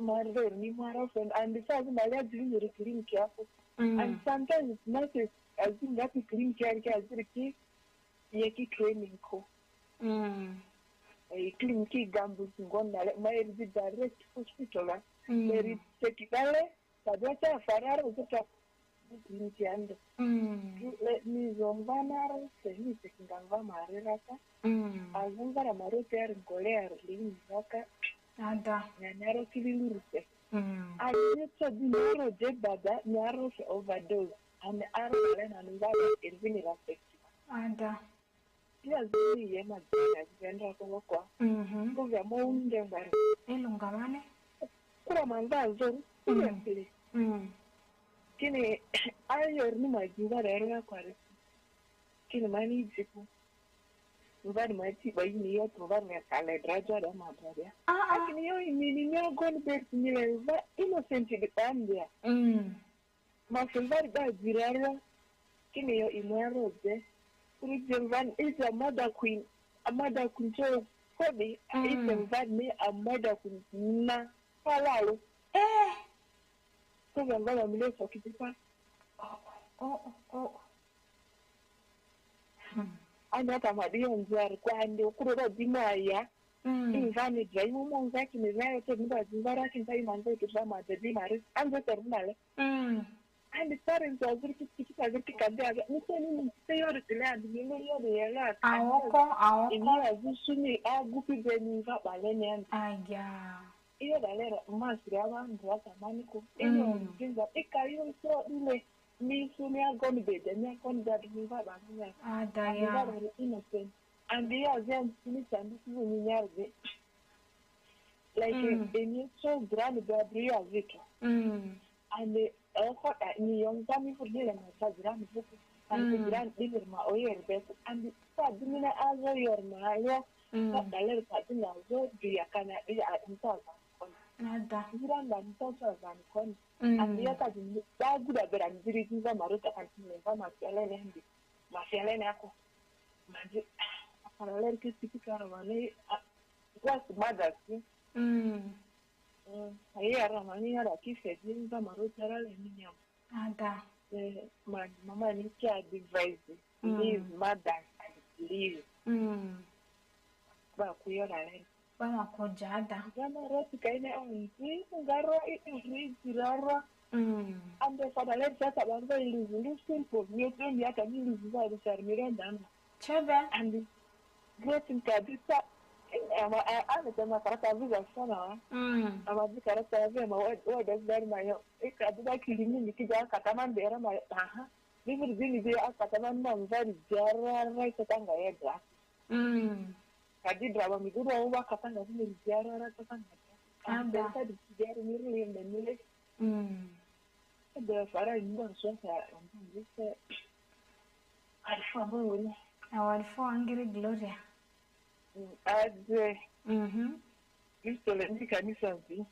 mother, Nimaro, and besides, my dad doing the clean careful. And sometimes it's not as in that clean care as the key, Yaki training co. A clean key gambles in Gonda, my direct hospital. There is Sekitale, Sadota, Fararo, and let me Zombana, Semi Sekingava Mariraka, Azumba Maroter and Golea, Lin Raka, and Naro Kiluruse. I used to be narrow dead by that narrow overdose, and the arrow and that is really affected. And yes, really, my brother, go the moon, the Lungamane. Kuramanda, seriously. Kini, I learned my giver area quarry. Kini money, Uvar my tea by me or provide me a calendar, my brother. I can hear me now going back to me, but innocent to the time there. My favorite guy, Zirara, Kini in Narrow there. One is a mother queen, so for me, it's invite me a mother queen. Na, hello. So I'm going to live for Kitty. Oh. I know that my dear and Grand Kuro Dimaya. In Vanity, I won't back in the relative, but I can tell you my way to some of the Dimaris and the Terminal. And the parents are very critical. They are stay on the land, you know, they are not. I walk in here, as soon as I go to the new Valenian. Here, the letter Master and Rata Manico. Anyone thinks that it carries so me soon are going to be the next one that we have. They are innocent. And they are then finished and this is in Yardi. Like a new so grand Gabriel Victor. And they offer at me young Tommy for dinner, my grand book, and the grand dinner, my oil best, and the sad dinner as your Maria, but the little patin also be a can be at himself. And the other thing that good at the Andrews Maruta and Marcelena. Magic. I learned to speak Caravane. What's the mother? I hear Ramania that he said, Maruta and my mamma needs to advise leave mother and leave. But we are Bama Kojada. Gamma Rotica on Garo is Rara. And the father left that about very simple. You think that I mean, is by the Sarmiranda. Cheba and the great in Cabisa. I'm a Carata son. I'm a Carata of them. What does that my like killing me? Kataman there, my we will really be a Kataman, very Jara, right at Tanga. I did drive me good over Katanga in Jara, and they said it's nearly in the village. The father in one so I found our 400 Gloria. I'd say, you still let me can something.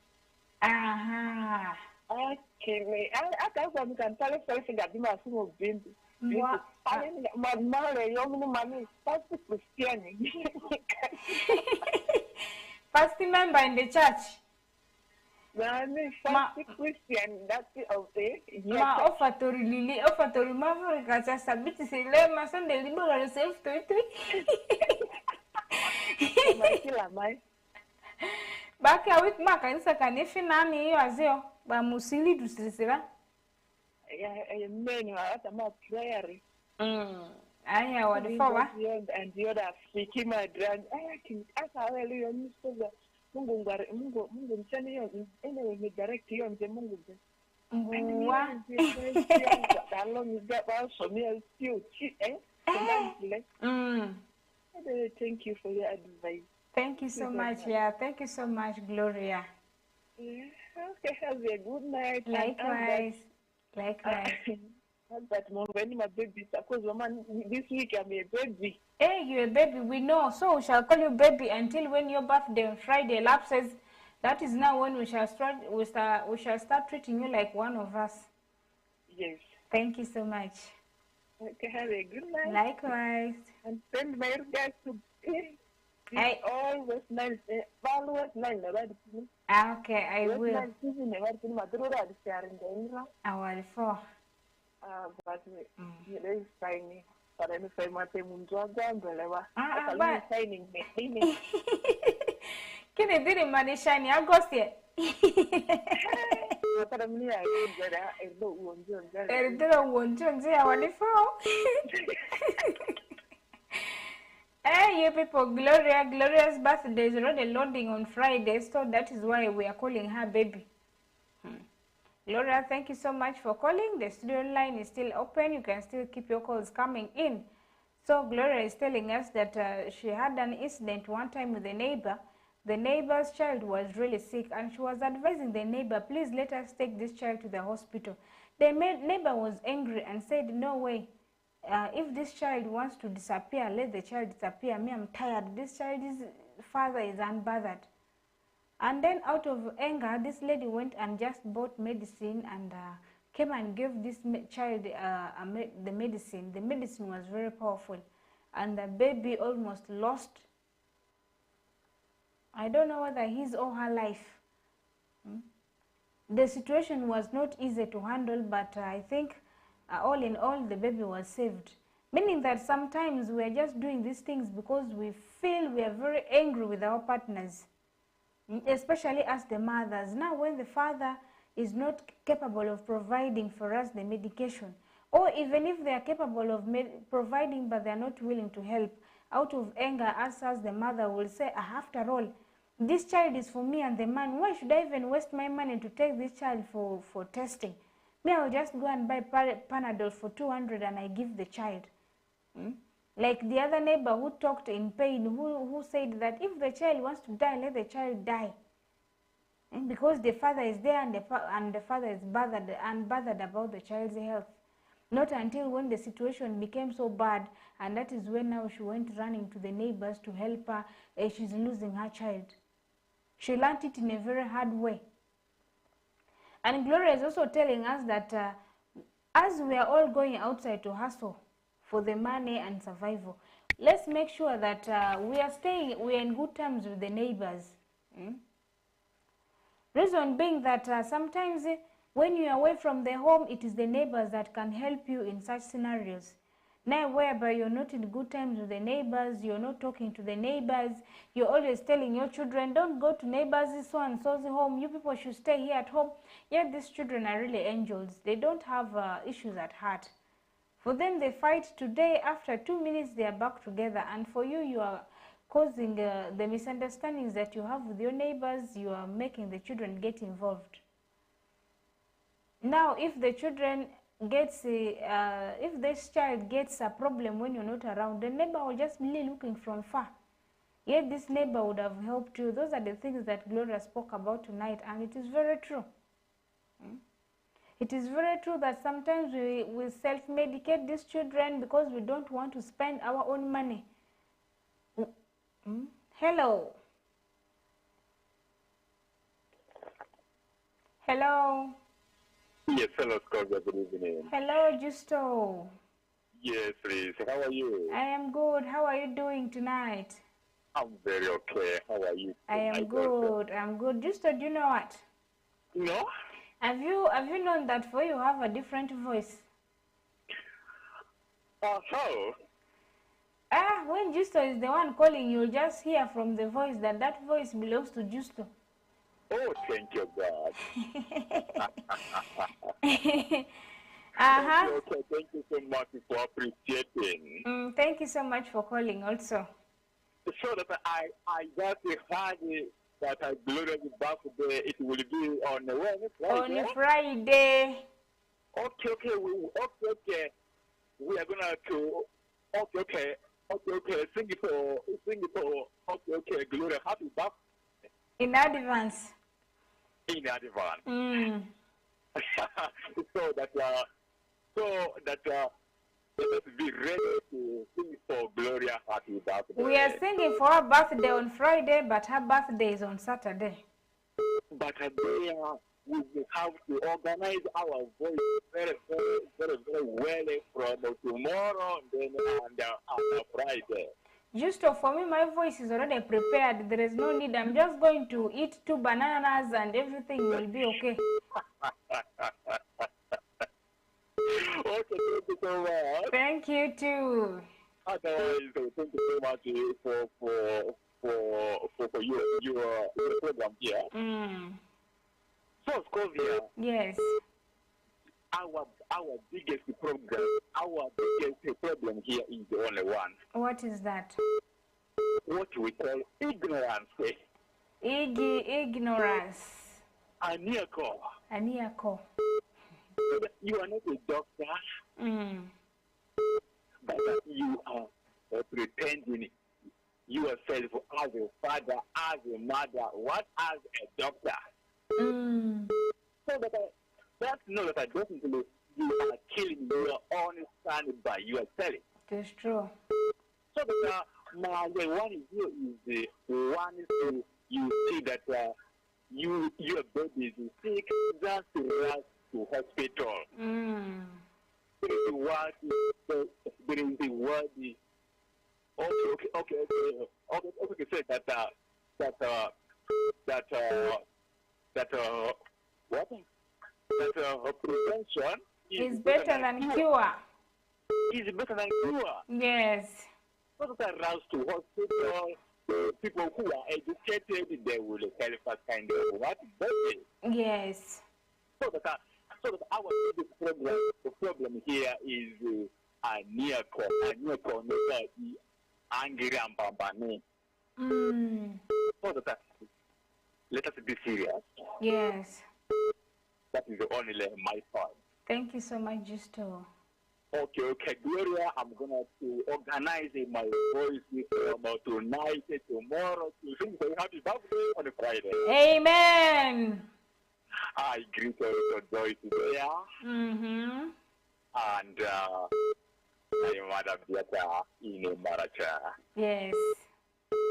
Aha. Okay, I can't tell us something that you must have been. My mother, young money, first Christian. First member in the church. First Christian, that's okay. Ma offer to really offer to remember because I submit to say, let my son deliver herself to it. Back with Mark and second, if you know me, as you, but Musili to Sisera. I mean, you are at a more prayer. I have what the former and the other speaking my drag. I can ask how well you Mungo sending you anyway, direct you on the Mungo. Nguwa. How long is that for me? Still cheap, eh? Thank you for your advice. Thank you so much. Yeah, thank you so much, Gloria. Yeah. Okay, have a good night. Likewise. Likewise. But when my baby, because this week I'm a baby. Hey, you're a baby, we know. So we shall call you baby until when your birthday on Friday lapses. That is now when we shall start. We shall start treating you like one of us. Yes. Thank you so much. Okay, have a good night. Likewise. And send my regards to it's always nice. Always nice. Okay, I will. Our four. But there is signing. But I'm saying my name is signing me. Can I do money shiny? I'll go see it. Hey, you people, Gloria's birthday is already loading on Friday, so that is why we are calling her baby. Gloria, thank you so much for calling. The studio line is still open. You can still keep your calls coming in. So Gloria is telling us that she had an incident one time with a neighbor. The neighbor's child was really sick, and she was advising the neighbor, please let us take this child to the hospital. The neighbor was angry and said, no way. If this child wants to disappear, let the child disappear. Me, I'm tired. This child's father is unbothered. And then out of anger, this lady went and just bought medicine and came and gave this child the medicine. The medicine was very powerful. And the baby almost lost, I don't know whether his or her life. The situation was not easy to handle, but I think all in all, the baby was saved. Meaning that sometimes we are just doing these things because we feel we are very angry with our partners, especially as the mothers. Now, when the father is not capable of providing for us the medication, or even if they are capable of providing but they are not willing to help, out of anger, us as the mother will say, after all, this child is for me and the man. Why should I even waste my money to take this child for testing? Me, I'll just go and buy Panadol for 200 and I give the child. Like the other neighbor who talked in pain, who said that if the child wants to die, let the child die. Because the father is there and the father is unbothered about the child's health. Not until when the situation became so bad, and that is when now she went running to the neighbors to help her. She's losing her child. She learned it in a very hard way. And Gloria is also telling us that as we are all going outside to hustle for the money and survival, let's make sure that we are in good terms with the neighbors. Reason being that sometimes when you are away from the home, it is the neighbors that can help you in such scenarios. Now, whereby you're not in good times with the neighbors, you're not talking to the neighbors, you're always telling your children, don't go to neighbors' so and so's home, you people should stay here at home. Yet these children are really angels. They don't have issues at heart. For them, they fight today. After 2 minutes, they are back together. And for you, you are causing the misunderstandings that you have with your neighbors. You are making the children get involved. Now, if the children if this child gets a problem when you're not around, the neighbor will just be looking from far. Yet this neighbor would have helped you. Those are the things that Gloria spoke about tonight, and it is very true. It is very true that sometimes we self-medicate these children because we don't want to spend our own money. Hello. Hello. Yes, hello, Scott. Good evening. Hello, Justo. Yes, please. How are you? I am good. How are you doing tonight? I'm very okay. How are you? I am good. I'm good. Justo, do you know what? No? Have you known that for you have a different voice? How? When Justo is the one calling, you'll just hear from the voice that voice belongs to Justo. Oh, thank you, God. Okay, thank you so much for appreciating. Thank you so much for calling also. So that I just had that Gloria's birthday, it will be on Wednesday. On Friday. Okay. Okay. We are gonna to. Okay. Sing it for. Okay. Gloria, happy birthday. In advance. In advance. so that let us be ready to sing for Gloria happy birthday. We are singing for her birthday on Friday, but her birthday is on Saturday. But there we will have to organize our voice very well from tomorrow and then on Friday. Just for me, my voice is already prepared. There is no need. I'm just going to eat 2 bananas and everything will be okay. Okay, thank you so much. Thank you too. Otherwise, thank you so much for your program here. So, Scovia. Yes. Our biggest problem here is the only one. What is that? What we call ignorance. Ignorance. Aniako. You are not a doctor, but you are pretending yourself as a father, as a mother, as a doctor. So that know that definitely you are killing your own son by yourself. That's true. So that now the one here is the one you see that your baby is sick, just rush to hospital. There is the word. Okay. Say that prevention is better than cure. Is better than cure. Yes. So that rush to hospital. People who are educated, they will help us kind of what baby. Yes. So that our biggest problem here is Aniako, angry and bambane. So that let us be serious. Yes. That is only my point. Thank you so much, Justo. Okay, Gloria, I'm gonna to organize my voice from tonight, tomorrow, to sing for happy birthday on a Friday. Amen. I greet all Joy today. And my mother Beata in Maracha. Yes.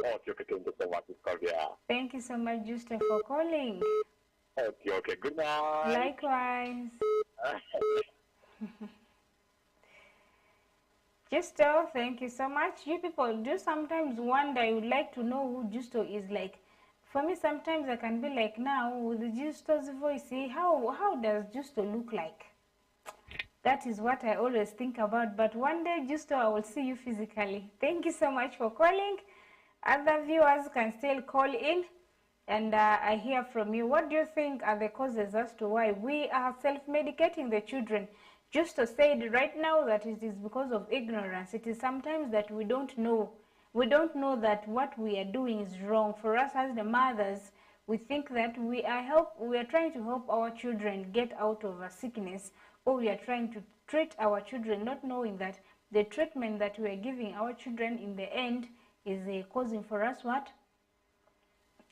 Okay, thank you so much, Scovia. Thank you so much, Justo, for calling. Okay, good night. Likewise. Justo, thank you so much. You people do sometimes wonder, I would like to know who Justo is like. For me, sometimes I can be like, now, with Justo's voice, how does Justo look like? That is what I always think about. But one day, Justo, I will see you physically. Thank you so much for calling. Other viewers can still call in, and I hear from you. What do you think are the causes as to why we are self-medicating the children? Justo said right now that it is because of ignorance. It is sometimes that we don't know. We don't know that what we are doing is wrong. For us as the mothers, we think that we are trying to help our children get out of a sickness, or we are trying to treat our children, not knowing that the treatment that we are giving our children in the end is causing for us what?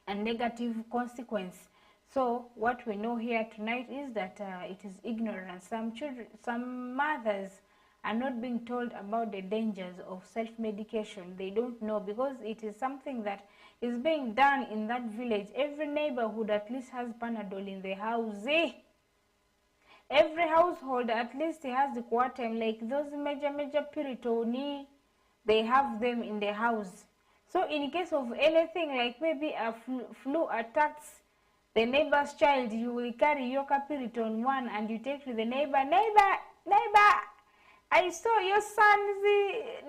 A negative consequence. So what we know here tonight is that it is ignorance. Some mothers are not being told about the dangers of self-medication. They don't know, because it is something that is being done in that village. Every neighborhood at least has Panadol in the house. Every household at least has the Coartem, like those major Piritoni, they have them in the house. So in case of anything, like maybe a flu attacks the neighbor's child, you will carry your Piriton one and you take to the neighbor. Neighbor, I saw your son's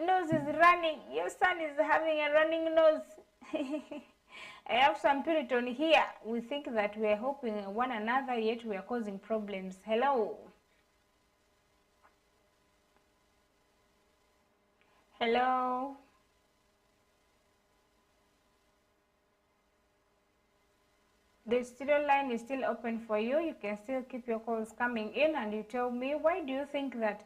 nose is running. Your son is having a running nose. I have some Piriton here. We think that we are helping one another, yet we are causing problems. Hello. Hello. The studio line is still open for you. You can still keep your calls coming in, and you tell me, why do you think that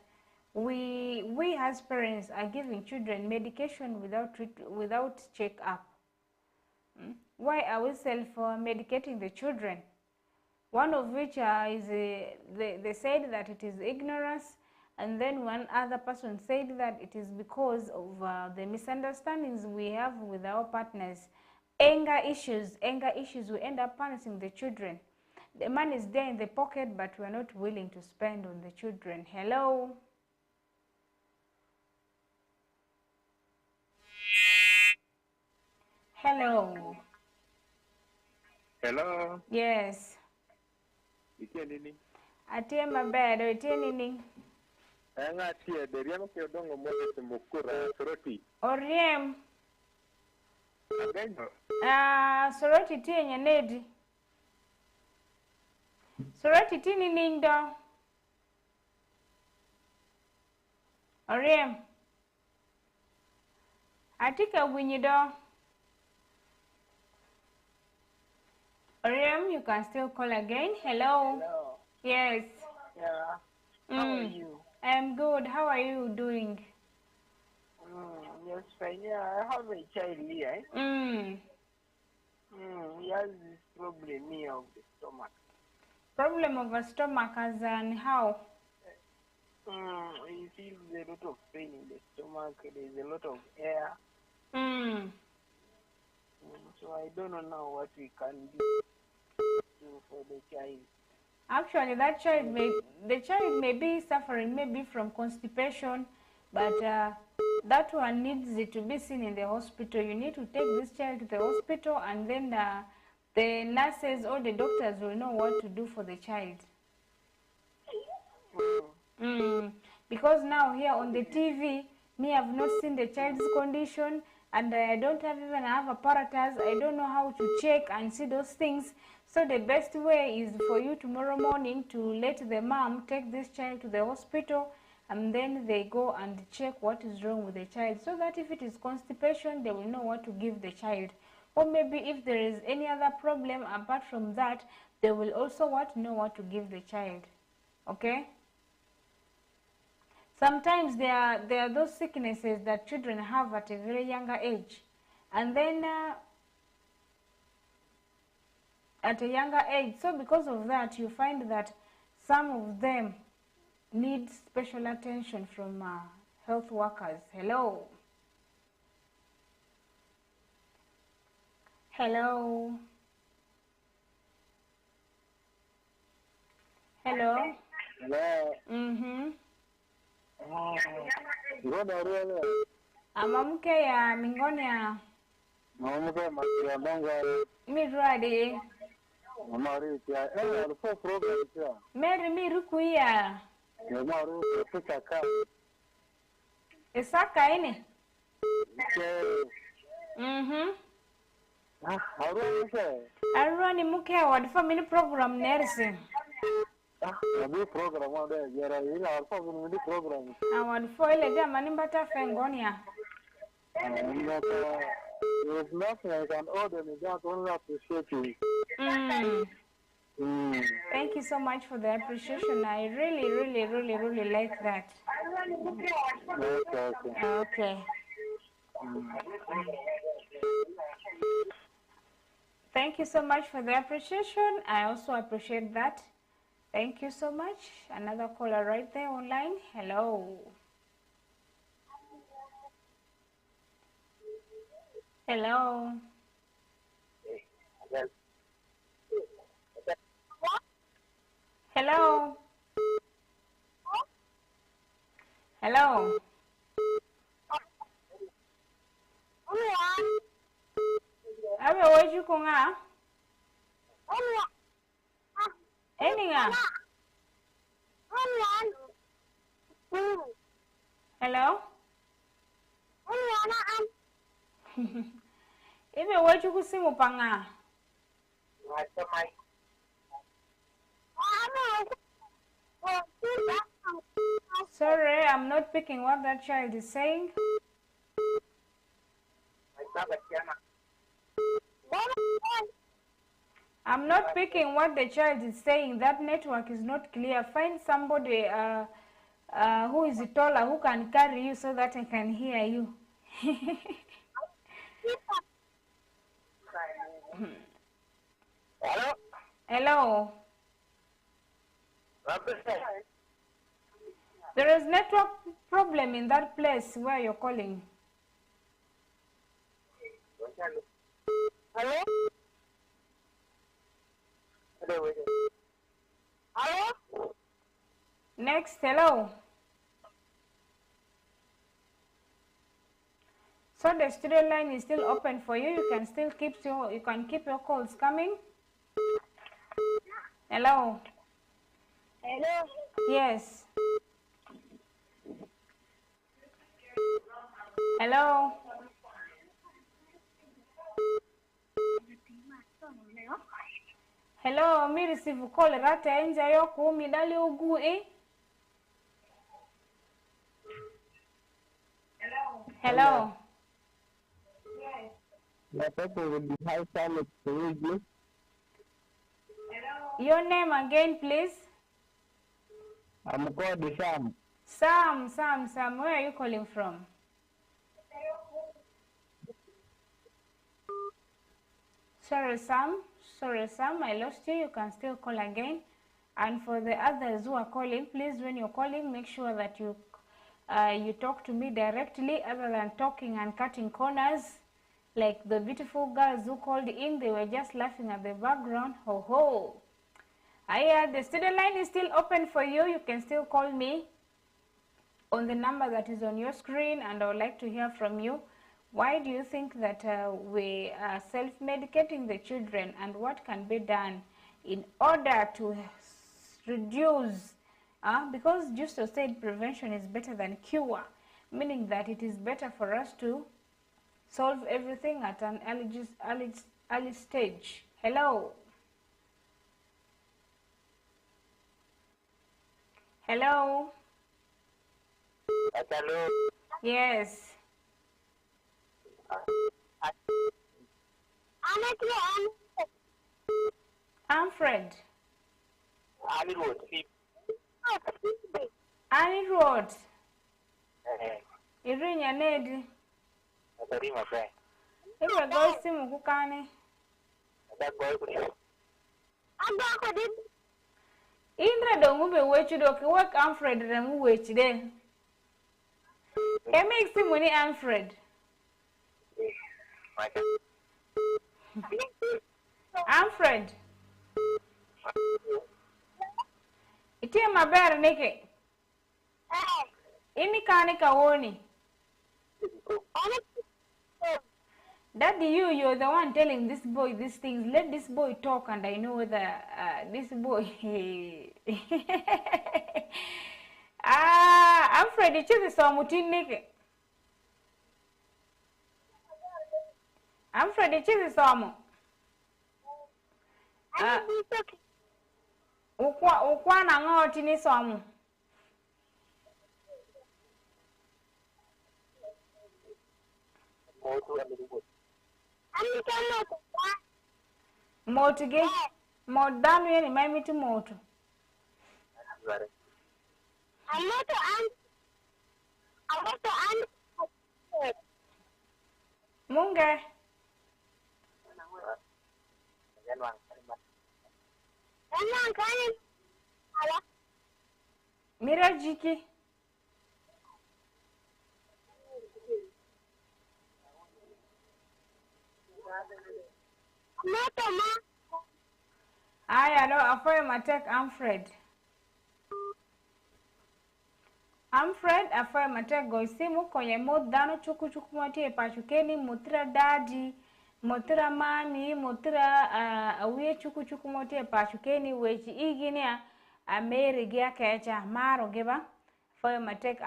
we as parents are giving children medication without check-up? Why are we self-medicating the children? One of which is they said that it is ignorance, and then one other person said that it is because of the misunderstandings we have with our partners. Anger issues, we end up punishing the children. The money is there in the pocket, but we're not willing to spend on the children. Hello? Hello? Hello? Yes. Itie nini? Atie mabedo, itie nini? Anga tie, deriamo ke odongo mole semukura, soroti. Oriem. Agenyo? Soroti tie nyanedi. Soroti tie nini ndo? Oriem. Atika winyido. Oriem, you can still call again. Hello? Hello. Yes. Yeah. How are you? I'm good. How are you doing? Yes, fine. Yeah, I have a child here. He has this problem here of the stomach. Problem of a stomach as in how? He feels a lot of pain in the stomach. There's a lot of air. So I don't know now what we can do for the child. Actually, the child may be suffering maybe from constipation, but that one needs it to be seen in the hospital. You need to take this child to the hospital, and then the nurses or the doctors will know what to do for the child. Because now here on the TV, me have not seen the child's condition, and I don't even have apparatus. I don't know how to check and see those things. So the best way is for you tomorrow morning to let the mom take this child to the hospital, and then they go and check what is wrong with the child, so that if it is constipation, they will know what to give the child. Or maybe if there is any other problem apart from that, they will also know what to give the child. Okay? Sometimes there are those sicknesses that children have at a very younger age, and then at a younger age, so because of that, you find that some of them need special attention from health workers. Hello? Hello? Hello? Hello? Ngono ruele. Amamke ya mingoni ya. Mamke makia bonga. Mirwadi. Mamari tia. Alfo program tia. Meri mirukuya. Maru tukaka. Esaka ini. Arua ni muke wadfa mini program nersi. Nabi program ada jara ini alfa mini program. Wadfa ile dia manimbata fengonia. There's nothing I can order me. Just only appreciate you. Thank you so much for the appreciation. I really like that. Okay. Thank you so much for the appreciation. I also appreciate that. Thank you so much. Another caller right there online. Hello. Hello. Hello. Hello. Abe waju kunga? Eninga? Hello? Ibe waju kusimu panga? Sorry, I'm not picking what that child is saying. I'm not picking what the child is saying. That network is not clear. Find somebody who is taller, who can carry you so that I can hear you. Hello? Hello? There is network problem in that place where you're calling. Hello? Hello? Next, hello. So the studio line is still open for you. You can keep your calls coming. Hello. Hello? Yes. Hello. Hello, me receive call rata enja yoku mi dali ugu Hello. Yes. Your name again, please. I'm called Sam. Sam, where are you calling from? Sorry, Sam, I lost you. You can still call again. And for the others who are calling, please, when you're calling, make sure that you talk to me directly, other than talking and cutting corners. Like the beautiful girls who called in, they were just laughing at the background. Ho ho! The studio line is still open for you. You can still call me on the number that is on your screen, and I would like to hear from you. Why do you think that we are self-medicating the children, and what can be done in order to reduce? Because Justo said prevention is better than cure, meaning that it is better for us to solve everything at an early stage. Hello. Hello. Hello. Yes. I'm Fred. Annie Road. Irinya Ned. Iwe go simu kukane. Indra dongube wechi doki work Alfred remu wechi de. Make simu ni Alfred. Alfred. Itie mabere neke. Ini kani kawoni. Daddy, you're the one telling this boy these things. Let this boy talk, and I know whether this boy. Alfred, it's the Samutin neke. Alfred, it's the Samu. Ukwa na ngoti ni Samu. Moto ge modanu yeni mimi tu moto. Munge. Mira jiki. No, afoye matek Alfred. Alfred afoye matek go simu konye modano chuku mati pachukeni mutira daddy, mutira mami, mutira awie chuku mati pachukeni wechi iginia ameri gia kecha maro geba afoye matek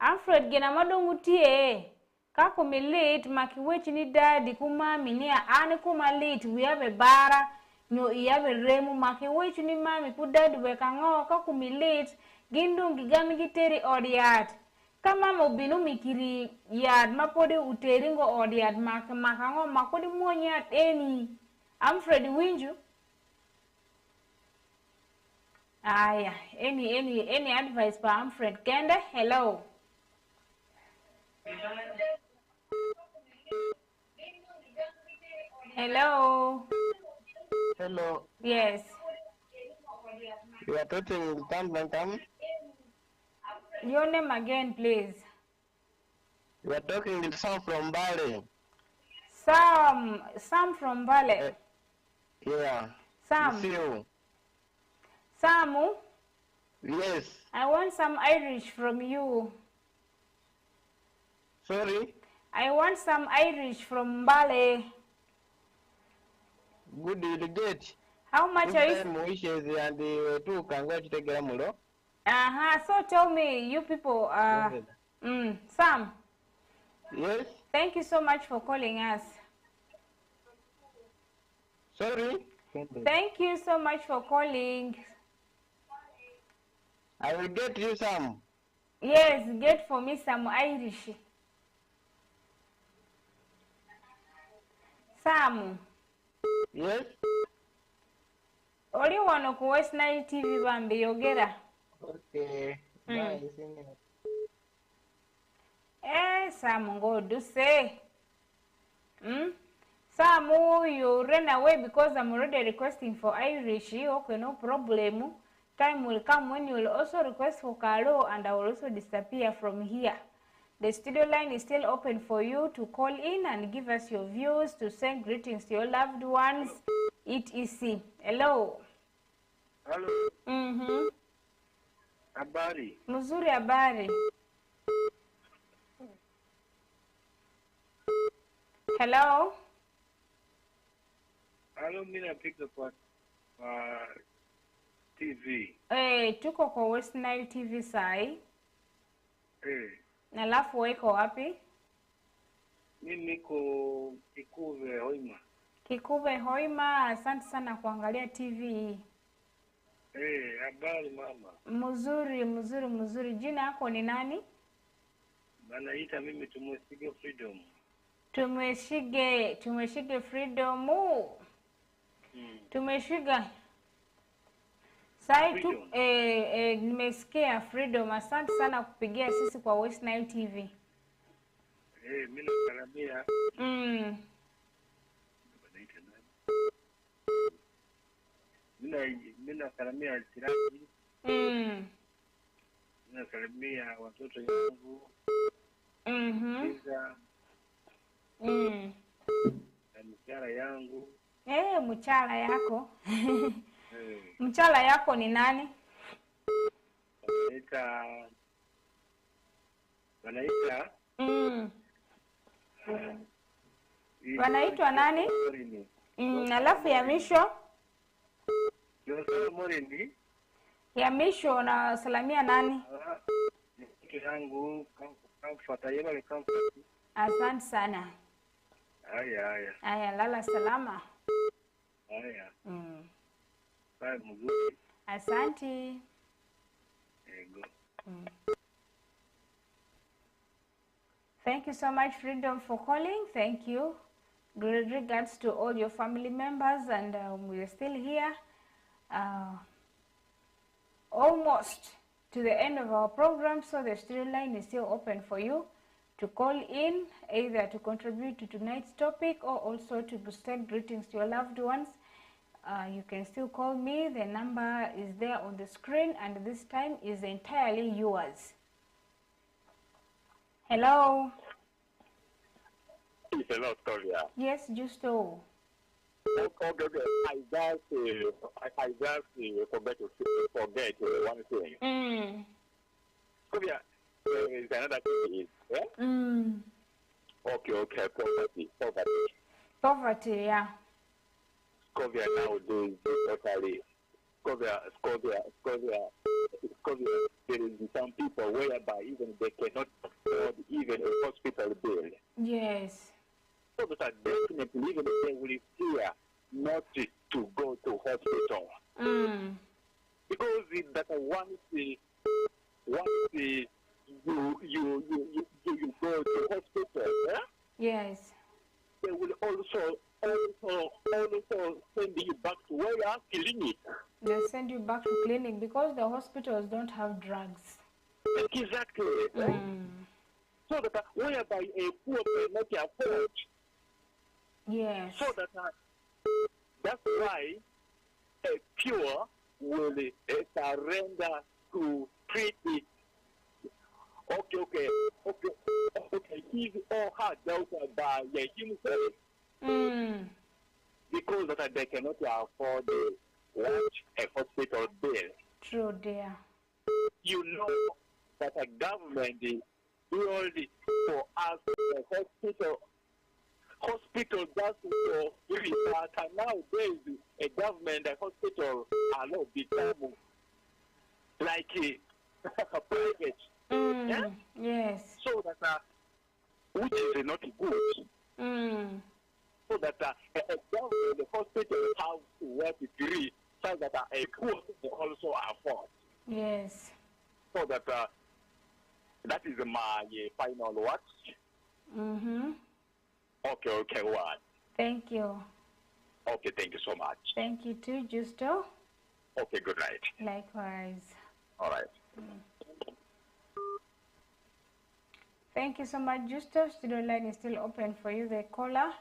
Alfred gina madongu tie. Kako mi late maki wechi ni daddy kumami ni ane kuma late we have a bara nyo iyabe remu maki wechi ni mami ku daddy we kango kako mi late gindu gigami giteri odiat kama mo binu mikiri yad mapode uteri ngo odiat maki makango makodi mwonyat eni Amfred Winju. Yeah. Any advice for Amfred Kende? Hello. Hello. Hello. Yes. You are talking with Tam. Your name again, please. You are talking with Sam from Bali. Sam from Valley. Yeah. Sam. It's you. Samu? Yes. I want some Irish from you. Sorry? I want some Irish from Bali. Good, you get. How much are you? Wishes and the two can go to take a So tell me, you people, Sam. Yes? Thank you so much for calling us. Sorry? Thank you so much for calling. I will get you some. Yes, get for me some Irish. Sam. Yes? Oli wano ku West Nile TV bambi yogera. Okay. Bye. Sam, go do say. Sam, you ran away because I'm already requesting for Irish. Okay, no problem. Time will come when you will also request for Carlo, and I will also disappear from here. The studio line is still open for you to call in and give us your views, to send greetings to your loved ones, etc. Hello. Hello. Habari. Mzuri habari. Hello. Hello, mimi napiga kwa TV. Tuko kwa West Nile TV sai. Na alafu weko wapi? Mimi niko Kikuve Hoima. Kikuve Hoima, asante sana kuangalia TV. Habari mama. Mzuri. Jina yako ni nani? Banaita mimi Tumweshige Freedom. Tumweshige Freedom. Tumeshiga. Sai tu nimesikia Freedom. Asante sana kupigia sisi kwa West Nile TV. Mimi nakaribia. Mimi nakaribia tirani. Mimi nakaribia watoto wangu. Na mchara yangu. Mchara yako. Mchara yako ni nani? Wanaita wanaitwa nani? Alafu ya misho? Ya misho na salamia nani? yangu Asante sana. Haya, lala salama. Haya. Bye mzuri. Asante. Go. Thank you so much, Freedom, for calling. Thank you. Great regards to all your family members, and we are still here. Almost to the end of our program, so the studio line is still open for you to call in, either to contribute to tonight's topic or also to send greetings to your loved ones. You can still call me. The number is there on the screen, and this time is entirely yours. Hello. Hello, Sylvia. Yes, Justo. Okay. I just forget one thing. Sylvia, is another thing. Okay. Poverty, yeah. Sylvia nowadays totally. Sylvia. There is some people whereby even they cannot afford even a hospital bill. Yes. So that definitely even they will fear not to go to hospital. Because that once you go to hospital, yes, they will also also send you back to where you are clinic. They send you back to clinic because the hospitals don't have drugs. Exactly. So that whereby a poor cannot afford. Yes. So that that's why a pure will surrender to treat it. Okay. He's all hard out by himself. Because that they cannot afford a hospital bill. True, dear. You know that a government is only for us, the hospital just for free. But nowadays, a government, a hospital are not become like a private. Yeah? Yes. So that which is not good. So that a government, the hospital have to work free, so that a poor people also afford. Yes. So that that is my final words. Okay, what? Thank you. Okay, thank you so much. Thank you too, Justo. Okay, good night. Likewise. All right. Thank you so much, Justo. Studio line is still open for you, the caller.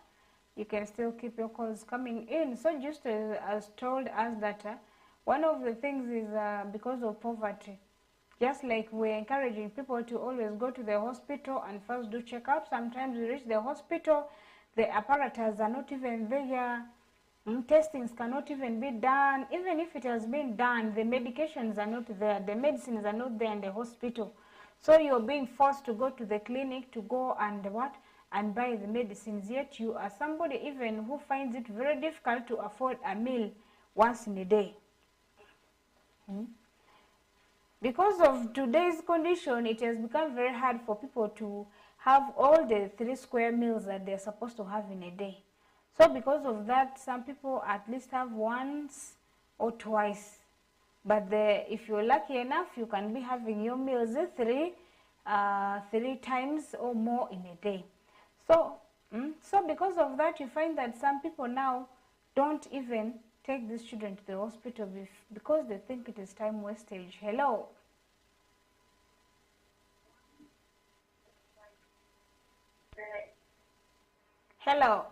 You can still keep your calls coming in. So Justo has told us that one of the things is because of poverty. Just like we're encouraging people to always go to the hospital and first do checkup. Sometimes you reach the hospital, the apparatus are not even there. Testings cannot even be done. Even if it has been done, the medications are not there. The medicines are not there in the hospital. So you're being forced to go to the clinic to go and and buy the medicines. Yet you are somebody even who finds it very difficult to afford a meal once in a day. Because of today's condition, it has become very hard for people to have all the 3 square meals that they're supposed to have in a day. So because of that, some people at least have once or twice. But if you're lucky enough, you can be having your meals 3 times or more in a day. So because of that, you find that some people now don't even take these children to the hospital because they think it is time wastage. Hello. Hello.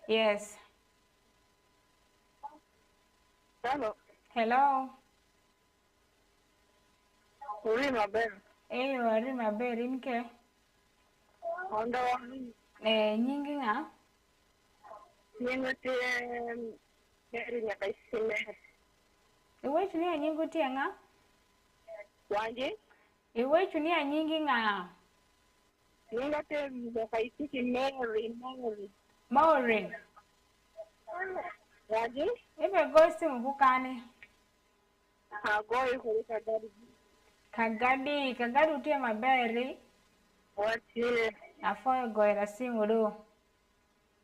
Yes. Hello. Hello. Uri maber. Uri maber inke. Ondo. Nyingi nga? Nyingi ti eri nyaka isime. Iwe chuni ya nyingi ti nga? Wanji? Iwe chuni ya nyingi nga? Nyingi ti nyaka isiki Mary. Maureen. Wanji? Ibe gosi mkukane. Agoi kuri Kagadi. Kagadi utie maberi. Wati. Afoyo goira simu do.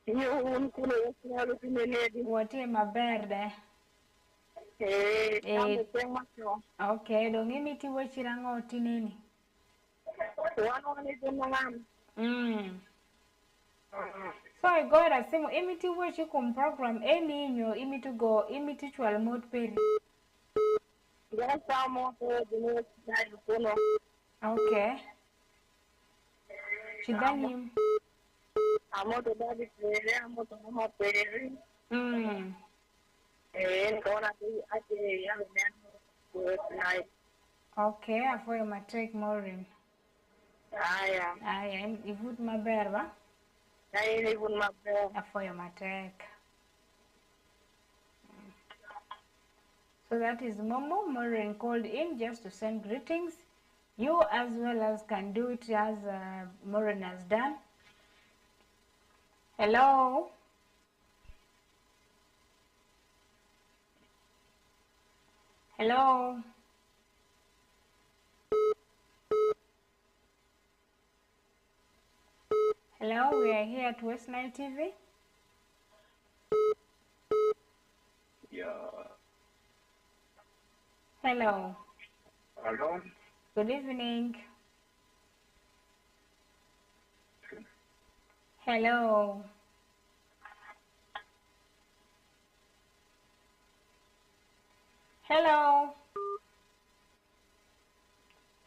Unkule yasinalu tinenedi. Watie maberde. Okay, dongi miti wachirango tineni. Wani tunangam. So I got a simu imiti wachi kum program eni inyo imiti go imiti chwal mod peri. Okay. Chidani. Amoto dadi pere, amoto mama pere. Okay, afoyo matrek Maureen. Aya, ivut maber ba? Aya, ivut maber. Afoyo matrek. So that is Momo. Maureen called in just to send greetings. You as well as can do it as Maureen has done. Hello. Hello. Hello, we are here at West Nile TV. Yeah. Hello. Hello. Good evening. Hello. Hello.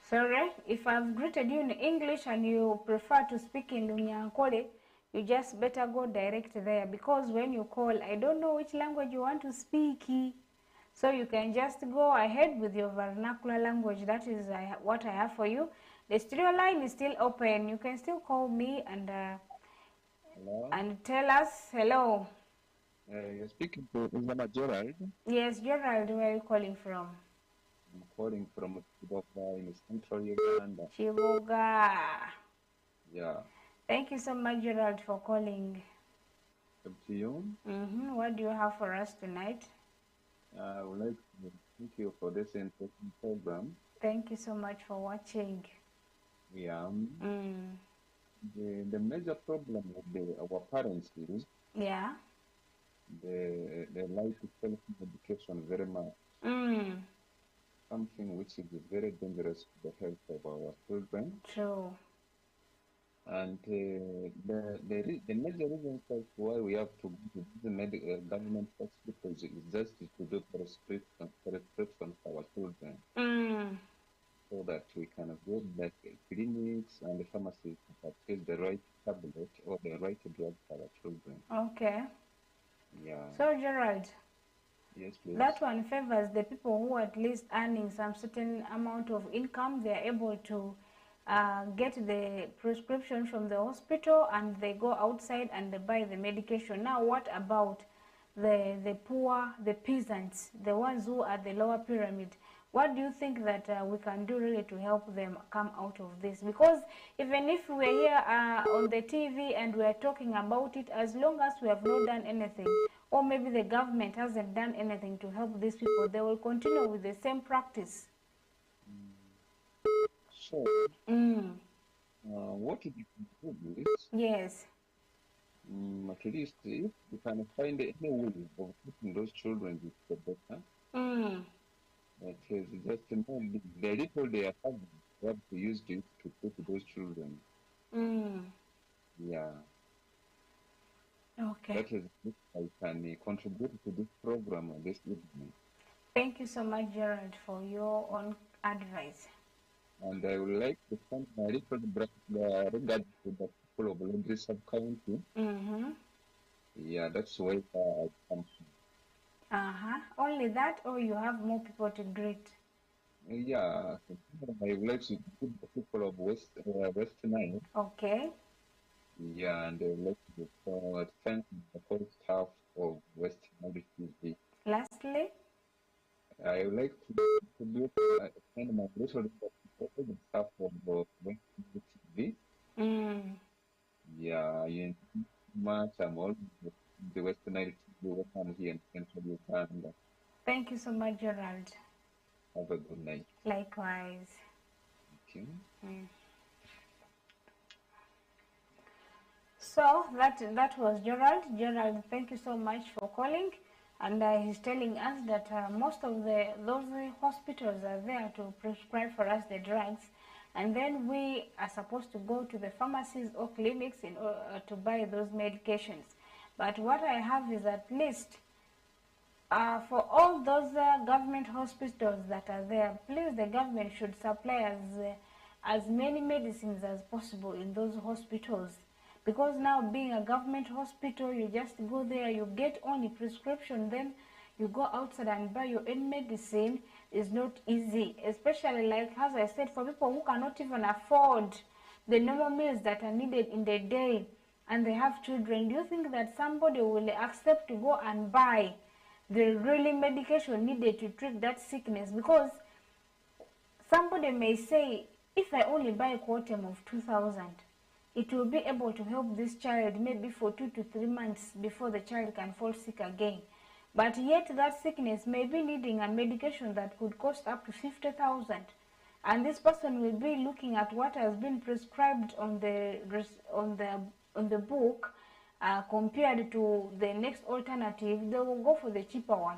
Sorry, if I've greeted you in English and you prefer to speak in Lunyankole, you just better go direct there, because when you call, I don't know which language you want to speak. So you can just go ahead with your vernacular language. That is what I have for you. The studio line is still open. You can still call me and tell us hello. You're speaking to Isama Gerald. Yes, Gerald, where are you calling from? I'm calling from Chiboga in central Uganda. Chiboga. Yeah. Thank you so much, Gerald, for calling. Up to you. What do you have for us tonight? I would like to thank you for this interesting program. Thank you so much for watching. Yeah. The major problem with our parents is they like to self-medication very much. Something which is very dangerous to the health of our children. True. And the major reason why we have to go to the government hospitals is just to do prescription for our children, so that we can go back to clinics and the pharmacies to purchase the right tablet or the right drug for our children. Okay. Yeah. So Gerald. Yes, please. That one favors the people who are at least earning some certain amount of income. They are able to get the prescription from the hospital and they go outside and they buy the medication. Now, what about the poor, the peasants, the ones who are the lower pyramid? What do you think that we can do really to help them come out of this? Because even if we're here on the TV and we're talking about it, as long as we have not done anything, or maybe the government hasn't done anything to help these people, they will continue with the same practice. So, what we can do is, yes, at least if we can find any way of putting those children with the better. It is just the little they are having, we have to use it to put those children. Yeah. Okay. That is what I can contribute to this program this evening. Thank you so much, Gerald, for your own advice. And I would like to thank my little brother regard to the people of Laundry Sub-County. Yeah, that's where I come from. Only that, or you have more people to greet? Yeah, I would like to greet the people of West Nile. Okay. Yeah, and I would like to thank the whole staff of West Nile TV. Lastly, I would like to thank my little the staff of West Nile TV. Yeah, you much. I'm all the West Nile TV. I'm here in Central Uganda. Thank you so much, Gerald. Have a good night. Likewise. Thank you. So that was Gerald. Gerald, thank you so much for calling. And he's telling us that most of those hospitals are there to prescribe for us the drugs, and then we are supposed to go to the pharmacies or clinics in order to buy those medications. But what I have is at least for all those government hospitals that are there, please, the government should supply as many medicines as possible in those hospitals. Because now, being a government hospital, you just go there, you get only prescription, then you go outside and buy your own medicine. Is not easy, especially, like as I said, for people who cannot even afford the normal meals that are needed in the day and they have children. Do you think that somebody will accept to go and buy the really medication needed to treat that sickness? Because somebody may say, if I only buy a quantum of 2,000, it will be able to help this child maybe for 2 to 3 months before the child can fall sick again. But yet that sickness may be needing a medication that could cost up to 50,000. And this person will be looking at what has been prescribed on the book compared to the next alternative. They will go for the cheaper one.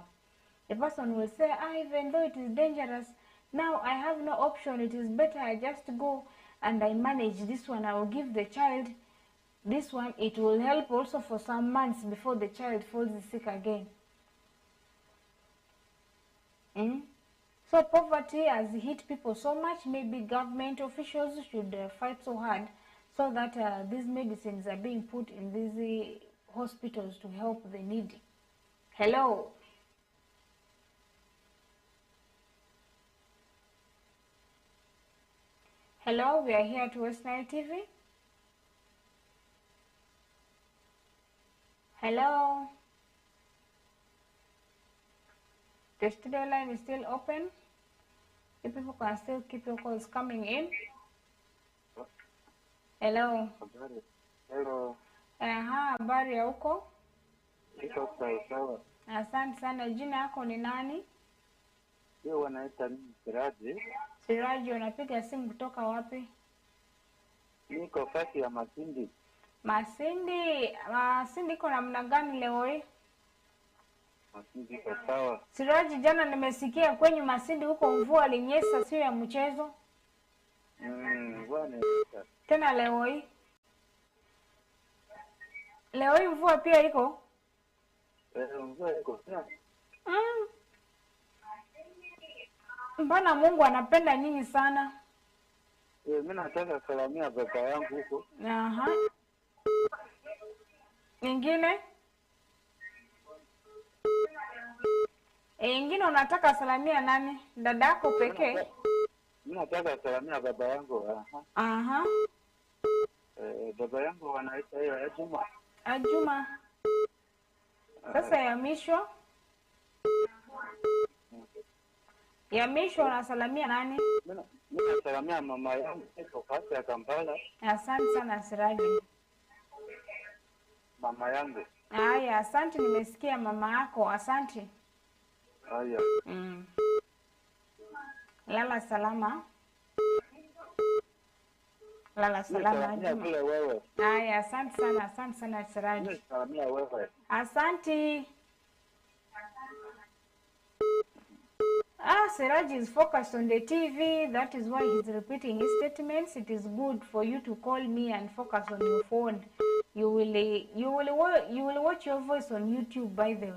The person will say, even though it is dangerous, now I have no option. It is better I just go and I manage this one. I will give the child This one, it will help also for some months before the child falls sick again. So poverty has hit people so much, maybe government officials should fight so hard so that these medicines are being put in these hospitals to help the needy. Hello. Hello, we are here at West Nile TV. Hello. The studio line is still open. You people can still keep your calls coming in. Hello. Hello. Habari ya huko? Iko sawa. Asante sana. Jina yako ni nani? Hiyo wanaita nini? Siraji. Siraji, unapiga simu kutoka wapi? Niko kasi ya Masindi. Masindi iko namna gani leo hii? Masindi iko sawa. Siraji, jana nimesikia kwenye Masindi huko mvua ilinyesha, sio ya mchezo. Bwana. Tena leo hii? Leo hii mvua pia iko? Mvua iko sawa. Mbona Mungu anapenda nyinyi sana? Mimi nataka salamia baba yangu huko. Nyingine? Nyingine unataka salamia nani? Dadako pekee? Mimi nataka salamia baba yangu. Baba yangu wanaita hiyo Ajuma. Ajuma. Sasa Yamisho? Yamisho unasalamia nani? Mimi nasalamia mama yangu iko kasi ya Kampala. Asante sana Siraji. Mama yangu. Haya, asante, nimesikia mama yako, asante. Haya. Lala salama. Lala salama. Haya, asante sana Siraji. Asante. Siraji is focused on the TV. That is why he's repeating his statements. It is good for you to call me and focus on your phone. You will watch your voice on YouTube, by the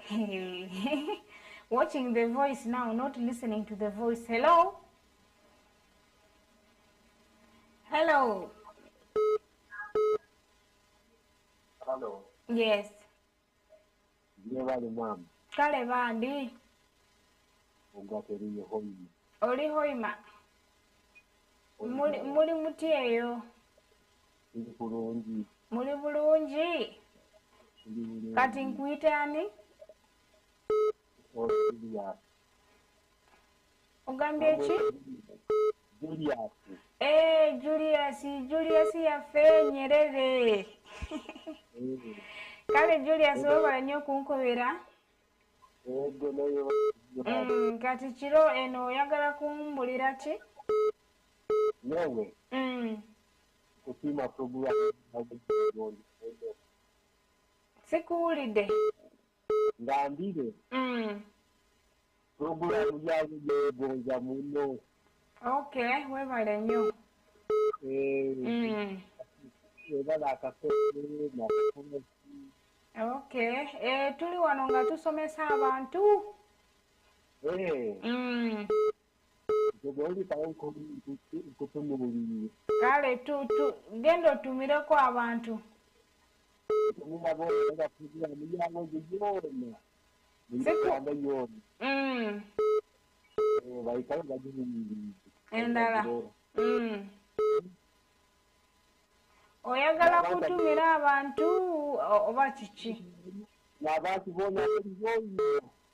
way. Watching the voice now, not listening to the voice. Hello? Hello? Hello. Yes. Yebali mama. Kale bandi. Ungateriyo hoima. Oli hoima. Muli mutieyo. Muli bulungi. Kati nkuite ani? Ugambye ki? Julius. Julius yafe Nyerere. Kale Julius webala nnyo kunkobera. Kati kiro eno oyagala kumbulira ki? Yewe. Kusima programu. Sikuwulidde. Ngambire. Programu yawe gonja muno. Okay, webale nnyo. Okay, tuli wano nga tusomesa abantu. Kale genda otumireko abantu. Endala. Oyagala kutumira abantu oba kiki?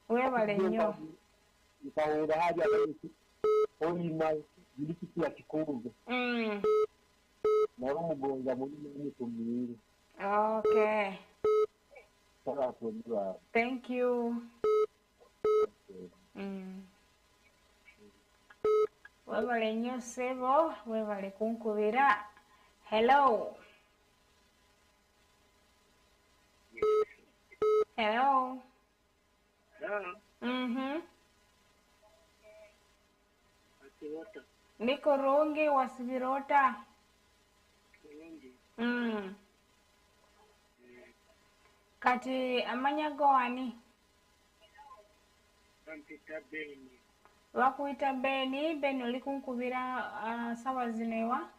Webale nnyo. Nikaona haja olima biliki ya kikuruge. Na umugonza muri tumire. Okay. Thank you. Webale nnyo sebo, webale kunkubira. Hello. Hello. Niko Rongi Wasibirota. Kati amanya go ani? Wakuita Beni, Beni olikunkubira sawa zinewa?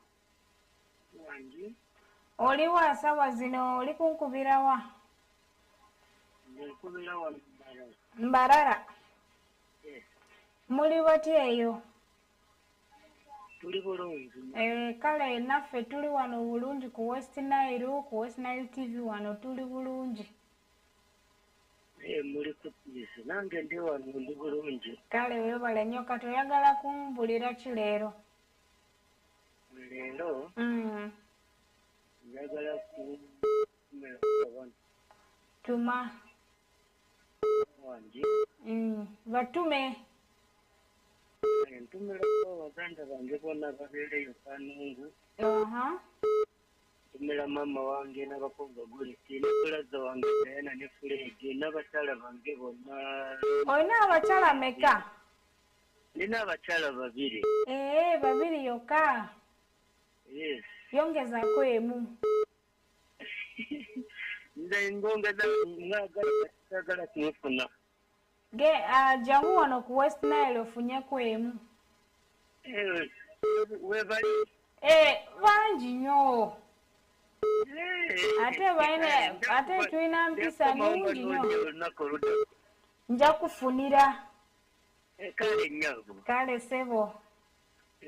Wangi. Oliwa sawa zino olikunkubira wa? Nkubira wa Mbarara. Yes. Muli bati eyo? Tuli bulungi. Kale naffe tuli wano bulungi ku West Nile, ku West Nile TV wano tuli bulungi. Muli kupisa nange ndi wano ndi bulungi. Kale webale nnyo kati oyagala kumbulira ki leero? Leero njagala kumera abantu. Tuma. Wangi. Batume. Ntumira abaganda bange bonna babeereyo Kanungu. Ntumira mama wange n'abakobwa Goleti n'abalaza wange Diana ne Fred n'abakyala bange bonna. Olina abakyala meka? Nina abakyala babiri. Babiri yokka. Yes. Yongezaako emu. Nze ngongeza ngagala kumufuna. Jangu wano ku West Nile ofunyeko emu. Webali. Bangi nnyo. Ate tulina mpisa nungi nnyo. Nja kufunira. Kale nnyo. Kale sebo.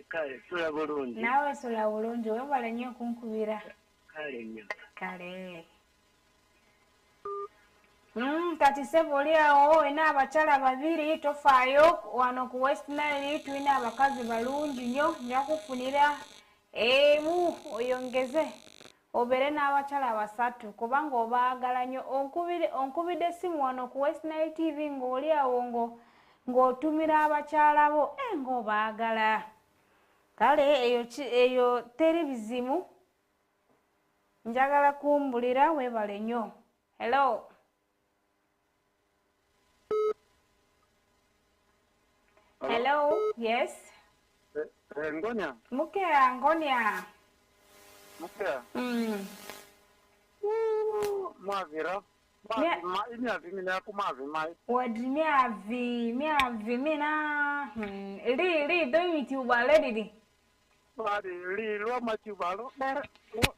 Kale sula bulungi. Naawe sula bulungi webale nnyo okunkubira. Kale nnyo. Kale. Kati sebo oli awo olina abakyala babiri tofaayo wano ku West Nile tulina abakazi balungi nnyo nja kufunira emu oyongeze obeere n'abakyala basatu kubanga obaagala nnyo. Onkubidde essimu wano ku West Nile TV ng'oli awo ng'otumira abakyala bo ng'obaagala. Kale eyo teri bizimu. Njagala kumbulira weebale nnyo. Hello. Hello, yes. Ngonia. Mukea, Ngonia. Mukea. Mavira. Miavi mina kumavi mai. Wadi miavi mina. Li do miti ubale didi. Wadi li lo mati ubalo.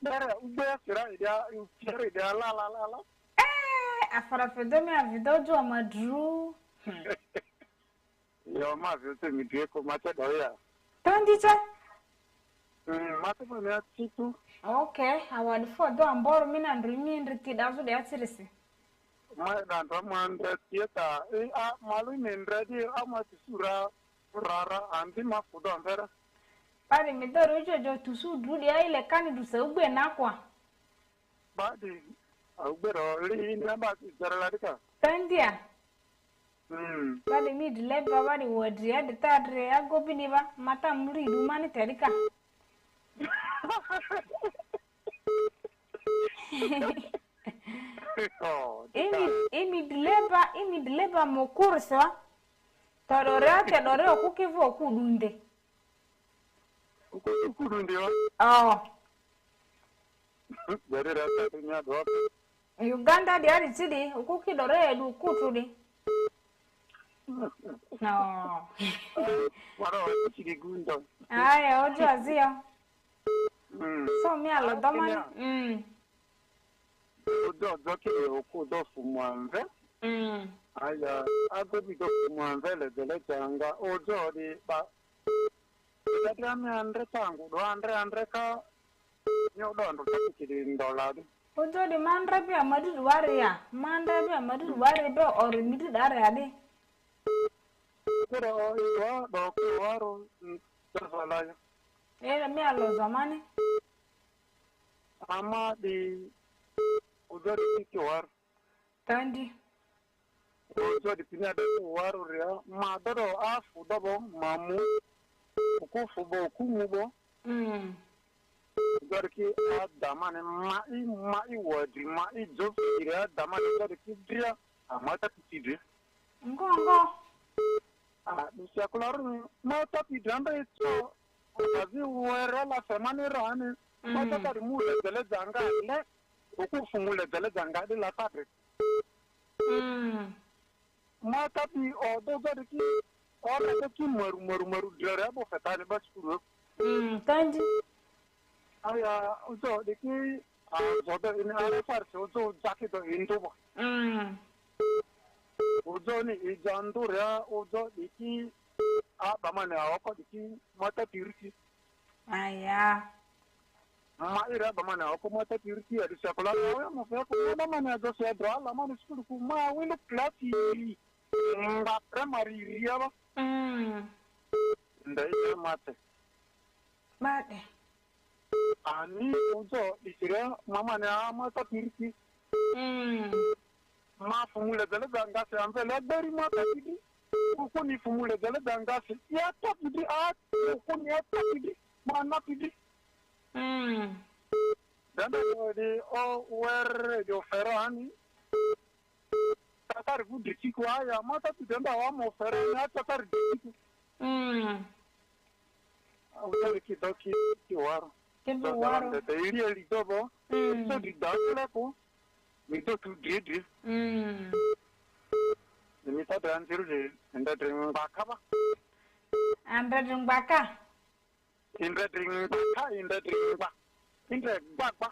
Dere ubesira idia la. Afara fedo miavi dojo amadru. Yo mavi uti midweko mate doya. Tondicha? Mate mwana titu. Okay, awadi fodo amboro mina ndrimi ndritidazo de atirisi. Danto mwanda tieta malu mendradi amatisura rara andi mafudo ambera. Pari midoro jojo tusu dudi ile kani dusa ugbe nakwa. Badi ugbero li namba jaraladika. Tandia. Badi mid leba badi wadi ya detadre agobini ba mata muri dumani terika. Imi dileba mokursa tadore ate dore okukivu okudunde. Okudunde wa? Bere rata tunya do. Uganda di ari sidi okuki dore edu kutudi. No. Waro chigi gundo. Aya ojo azio. So mi alo domani. Odo ke okudo fumwanve. Aya agobi do fumwanve le dele janga ojo di ba. Dadame andre tangu do andre ka nyodo ndo chigi ndolado. Ojo di mandra bi amadu waria. Mandra bi amadu waria be or midi dare ade. Pero iwa do waro tsalaya. Mi alo zamani. Ama di ujo di kiwar. Tandi. Ujo di pinya de waro ria ma dodo afu dobo mamu ukufu bo ukumubo. Ujo ki adamane mai wadi mai jofi ria adamane ujo ki dia amata kitide. Ngongo. Msia kularu mata pidanda ito azi wera la semana rani mata kari mule dele janga le ukufu mule dele janga de la padre Mata pi o do do ki o do ki maru dara bo fatane baskuru. Tanji. Aya uzo de ki zo do in ara farse uzo jake do indo bo. Uzo ni ijandura uzo de ki bamane awako de ki mata pirki. Aya. Ma ira bamane awako mata pirki adi sakola ya mo fa ko bamane do se dra la mane skulu ku ma wino klasi. Nga primary ria ba. Ndai mate. Mate. Ani uzo disira mama na mata pirki. Ma fumule dele ganga se ambele beri mata pidi. Uko ni fumule dele ganga se ya ta pidi uko ni ya ta pidi mana pidi. Danda de o wer do ferani. Tatar gu diciku aya mata pidi nda wa mo ferani tatar diciku. Uzo ki doki ki waro. Waro. The area lidobo, so the dog we do to did. The Mr. Danzil and the drink bacaba. And the drink baka. In the drink baka, in the drink back. In the baka.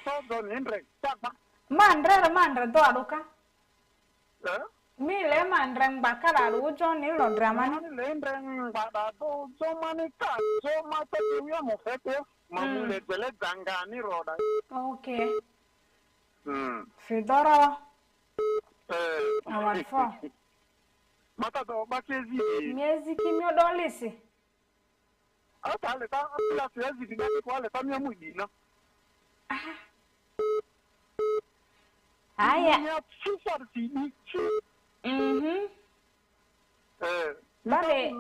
So don't in the baka. Mandra, Doruka. Me lemon drink baka, Ujo Nilo Drama. Lendring bada, so many cars, so much of you are fete, Mamule Bele Dangani Roda. Okay. Fedora. Our four. Matado Bakezi. Music in your dolly. Ata le ta la fiezi di kwa le ta mi amudina. Aya. Ya fisa di ni. Bare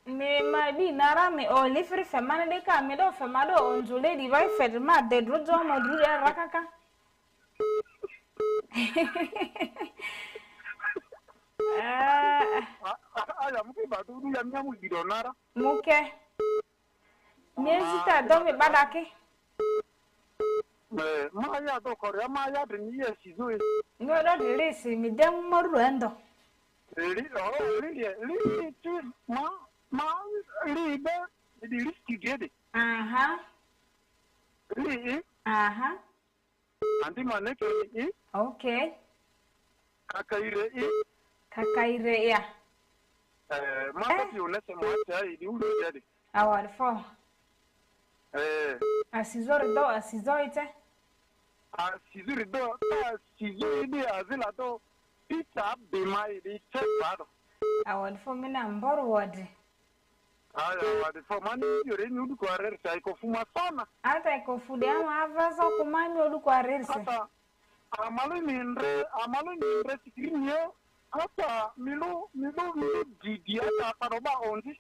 me ma di nara me o lifri femane de ka me do femado onjule di vai ferma de drojo mo dure rakaka. Aya muke ba du ya mi amudina nara. Muke. Miezita do me badake. Ma ya do korea ma ya de ni yesi zo. No do de lisi mi dem moru endo. Li tu ma li be di riski gede. Li Anti mana ke Okay. Kakaire ya. Ma ti una se ma ta di ulu gede. Awar fo. Asizoite. Asizuri do, asizuri di azila do. Pizza be mai di chefado. Awar fo mina mboro wadi. Aya wadi fo mani yore nyudu kwa rersa iko fuma sana. Ata iko fudi ama avaza kumani odu kwa rersa. Ata amalu ni ndre sikirinyo. Ata milu didi ata paroba ondi.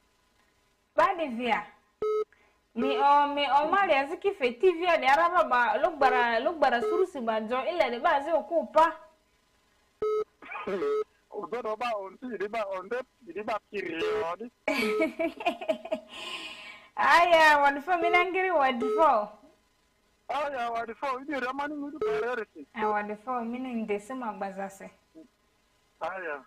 Badi via. Mi o mali aziki fetivi ya araba ba logbara surusi bajo ile de baze okupa. Odo ba onti di ba period. Aya wadfo minangiri wadfo. Aya wadfo idi ramani mudu bareresi. Wadfo minin desima bazase. Aya.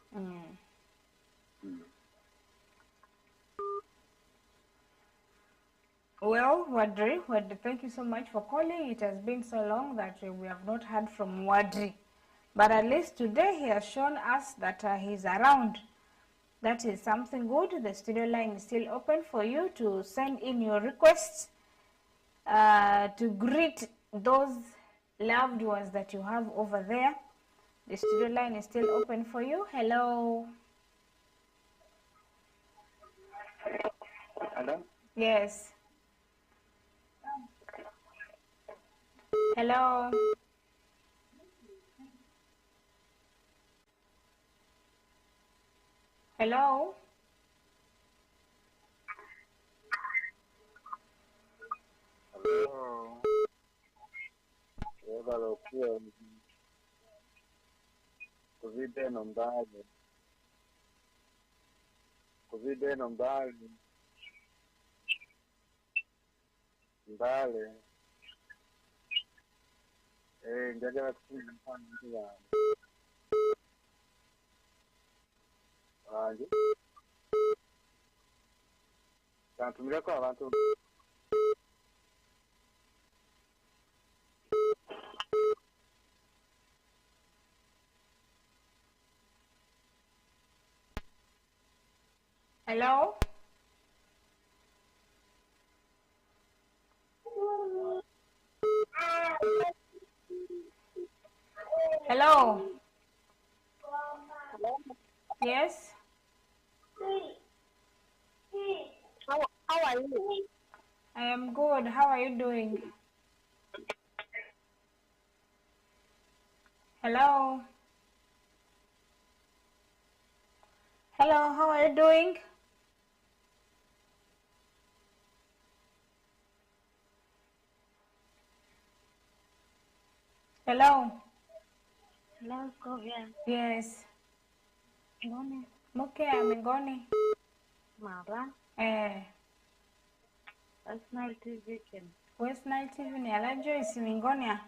Well, Wadri, thank you so much for calling. It has been so long that we have not heard from Wadri. But at least today he has shown us that he's around. That is something good. The studio line is still open for you to send in your requests to greet those loved ones that you have over there. The studio line is still open for you. Hello. Hello? Yes. Hello. Hello. Hello. Così non dale. Dale. njagala kufunza abantu bange kantumireko abantu. Hello? Hello? Yes? How are you? I am good. How are you doing? Hello? Hello, how are you doing? Hello? Hello, Sylvia. Yes. Ngoni. Muke amengoni. Mara. West Nile TV ken. West Nile TV ni ala Joyce mingoni ya.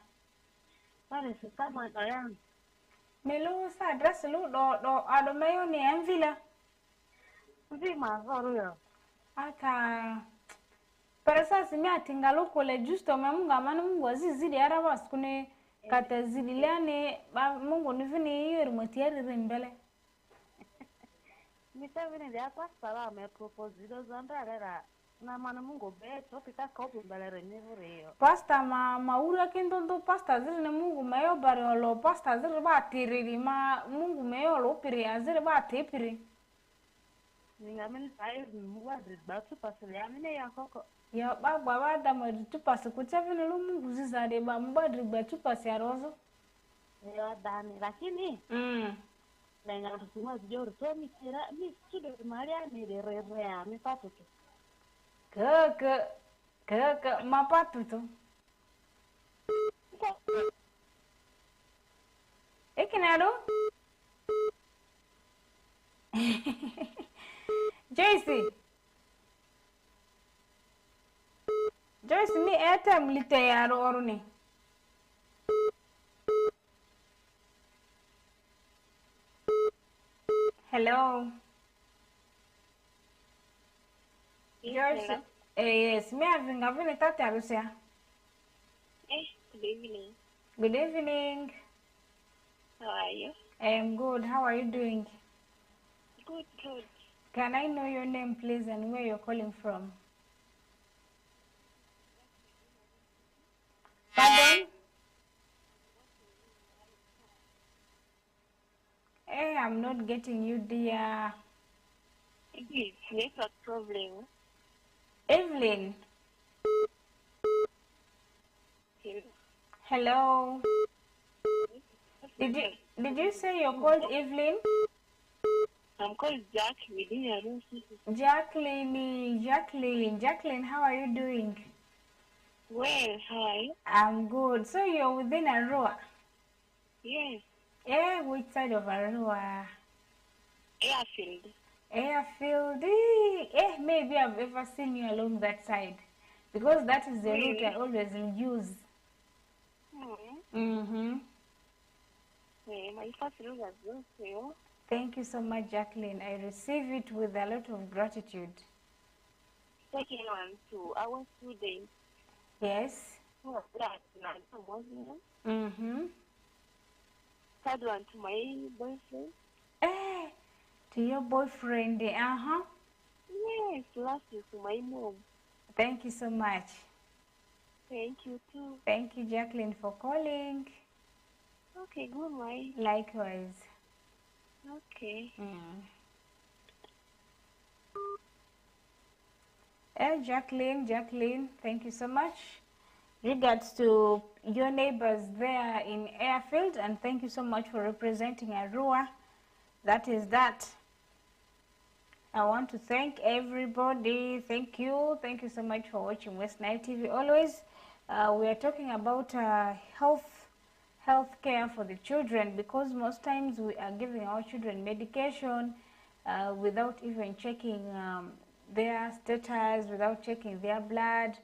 Pare sesama doyan. Melu sa address lu do adomeyo ni envila. Mvi mazoru yo. Aka para sasa mimi atingalo kule justo munga manu mungu azizidi araba skune kata zidiliane mungu nivini hiyo remote yari rimbele. Mita vini dia pastor me propose do zandara na manu mungu be topika kopi balere nivuri yo. Pastor maura kindondo pastor ziri ne mungu mayo bariolo pastor ziri ba tiriri ma mungu mayo lo piri aziri ba tepiri. Ningamini sai mungu adribatu pastor yamine yakoko. Ya baba da madu pasi kuchavini lu mungu zizade ba mbadri batu pasi arozo. Ya dani lakini lenga tusuma jor to mi tira mi studio maria ni de re mi patuto. Ke mapatuto. Ekinado? Joyce. Joyce ni airtime lite yaro oruni. Hello. Joyce. Yes, me having a very tata Lucia. Good evening. Good evening. How are you? I am good. How are you doing? Good. Can I know your name, please, and where you're calling from? Pardon? Hey, I'm not getting you, dear. It's network problem. Evelyn. Hello. Did you say you're called Evelyn? I'm called Jacqueline. Jacqueline, how are you doing? Well, how are you? I'm good. So you're within Arua? Yes. Which side of Arua? Airfield. Maybe I've ever seen you along that side. Because that is the route I always use. My first route was good for you. Thank you so much, Jacqueline. I receive it with a lot of gratitude. Second one to our students. Yes. Third one to my boyfriend. To your boyfriend, Yes, last is to my mom. Thank you so much. Thank you too. Thank you, Jacqueline, for calling. Okay, goodbye. Likewise. Okay. Jacqueline, thank you so much. Regards to your neighbors there in Airfield, and thank you so much for representing Arua. That is that. I want to thank everybody. Thank you so much for watching West Nile TV. Always, we are talking about health care for the children, because most times we are giving our children medication without even checking their status, without checking their blood,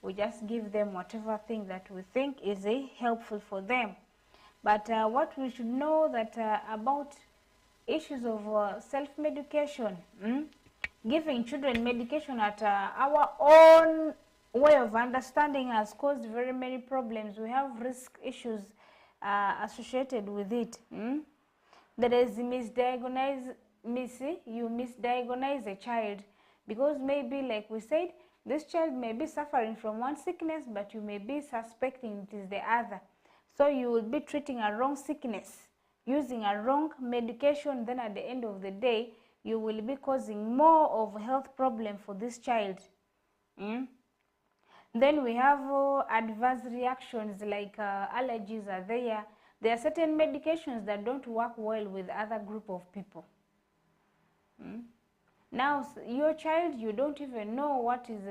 We just give them whatever thing that we think is helpful for them. But what we should know that about issues of self-medication, giving children medication at our own way of understanding has caused very many problems. We have risk issues associated with it. There is you misdiagnose a child because maybe, like we said, this child may be suffering from one sickness, but you may be suspecting it is the other. So you will be treating a wrong sickness, using a wrong medication, then at the end of the day, you will be causing more of a health problem for this child. Then we have adverse reactions like allergies are there. There are certain medications that don't work well with other group of people. Now, your child, you don't even know what is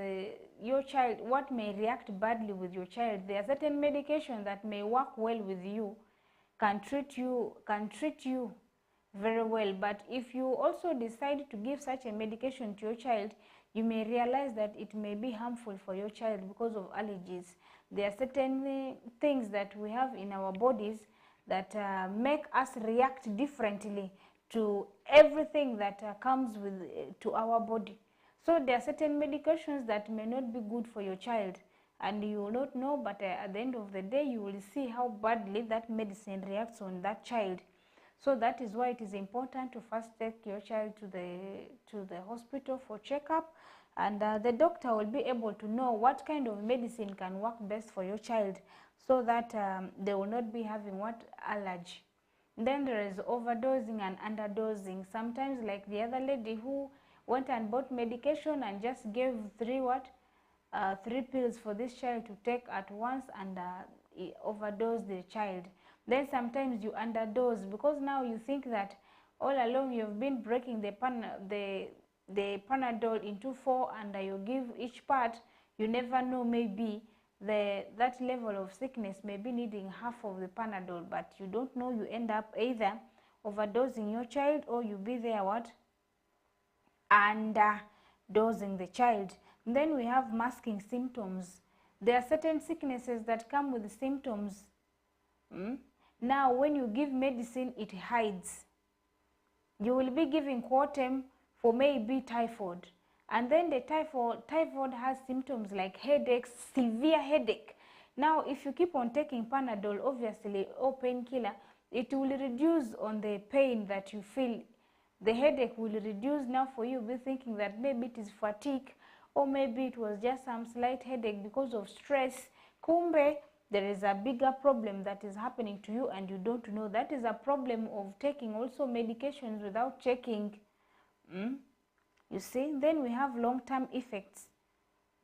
what may react badly with your child. There are certain medications that may work well with you, can treat you very well. But if you also decide to give such a medication to your child, you may realize that it may be harmful for your child because of allergies. There are certain things that we have in our bodies that make us react differently to everything that comes with to our body. So there are certain medications that may not be good for your child, and you will not know, but at the end of the day, you will see how badly that medicine reacts on that child. So that is why it is important to first take your child to the hospital for checkup, and the doctor will be able to know what kind of medicine can work best for your child, so that they will not be having what allergy. Then there is overdosing and underdosing. Sometimes, like the other lady who went and bought medication and just gave three pills for this child to take at once, and overdosed the child. Then sometimes you underdose because now you think that all along you've been breaking the Panadol into 4, and you give each part. You never know, maybe that level of sickness may be needing half of the Panadol, but you don't know. You end up either overdosing your child, or you be there underdosing the child. And then we have masking symptoms. There are certain sicknesses that come with symptoms. Now when you give medicine, it hides. You will be giving Coartem for maybe typhoid, and then the typhoid has symptoms like headaches, severe headache. Now if you keep on taking Panadol, obviously, or painkiller, it will reduce on the pain that you feel. The headache will reduce. Now for you, be thinking that maybe it is fatigue, or maybe it was just some slight headache because of stress. Kumbe, there is a bigger problem that is happening to you and you don't know. That is a problem of taking also medications without checking. You see, then we have long-term effects.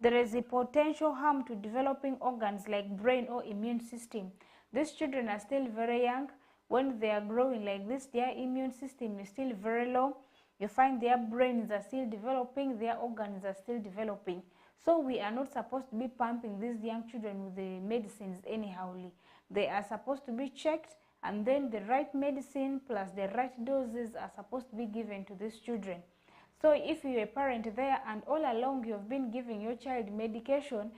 There is a potential harm to developing organs like brain or immune system. These children are still very young. When they are growing like this, their immune system is still very low. You find their brains are still developing, their organs are still developing. So we are not supposed to be pumping these young children with the medicines anyhowly. They are supposed to be checked, and then the right medicine plus the right doses are supposed to be given to these children. So if you're a parent there and all along you've been giving your child medication,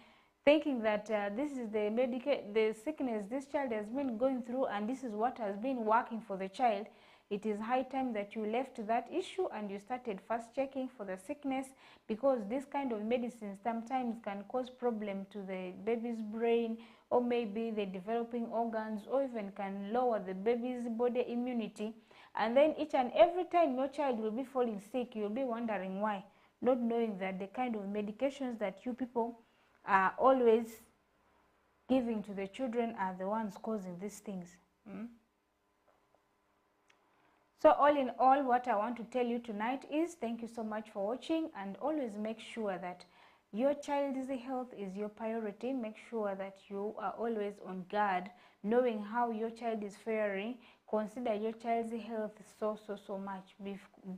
thinking that this is the sickness this child has been going through and this is what has been working for the child, it is high time that you left that issue and you started first checking for the sickness, because this kind of medicine sometimes can cause problem to the baby's brain, or maybe the developing organs, or even can lower the baby's body immunity. And then each and every time your child will be falling sick, you'll be wondering why, not knowing that the kind of medications that you people are always giving to the children are the ones causing these things. So all in all, what I want to tell you tonight is thank you so much for watching, and always make sure that your child's health is your priority. Make sure that you are always on guard, knowing how your child is faring. Consider your child's health so much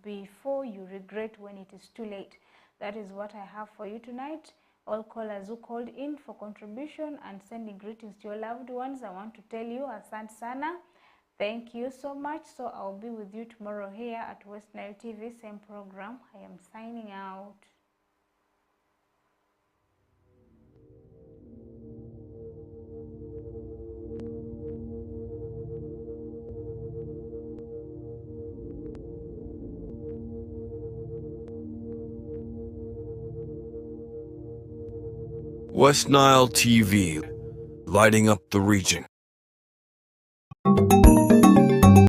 before you regret when it is too late. That is what I have for you tonight. All callers who called in for contribution and sending greetings to your loved ones, I want to tell you asante sana. Thank you so much. So I'll be with you tomorrow here at West Nile TV, same program. I am signing out. West Nile TV, lighting up the region.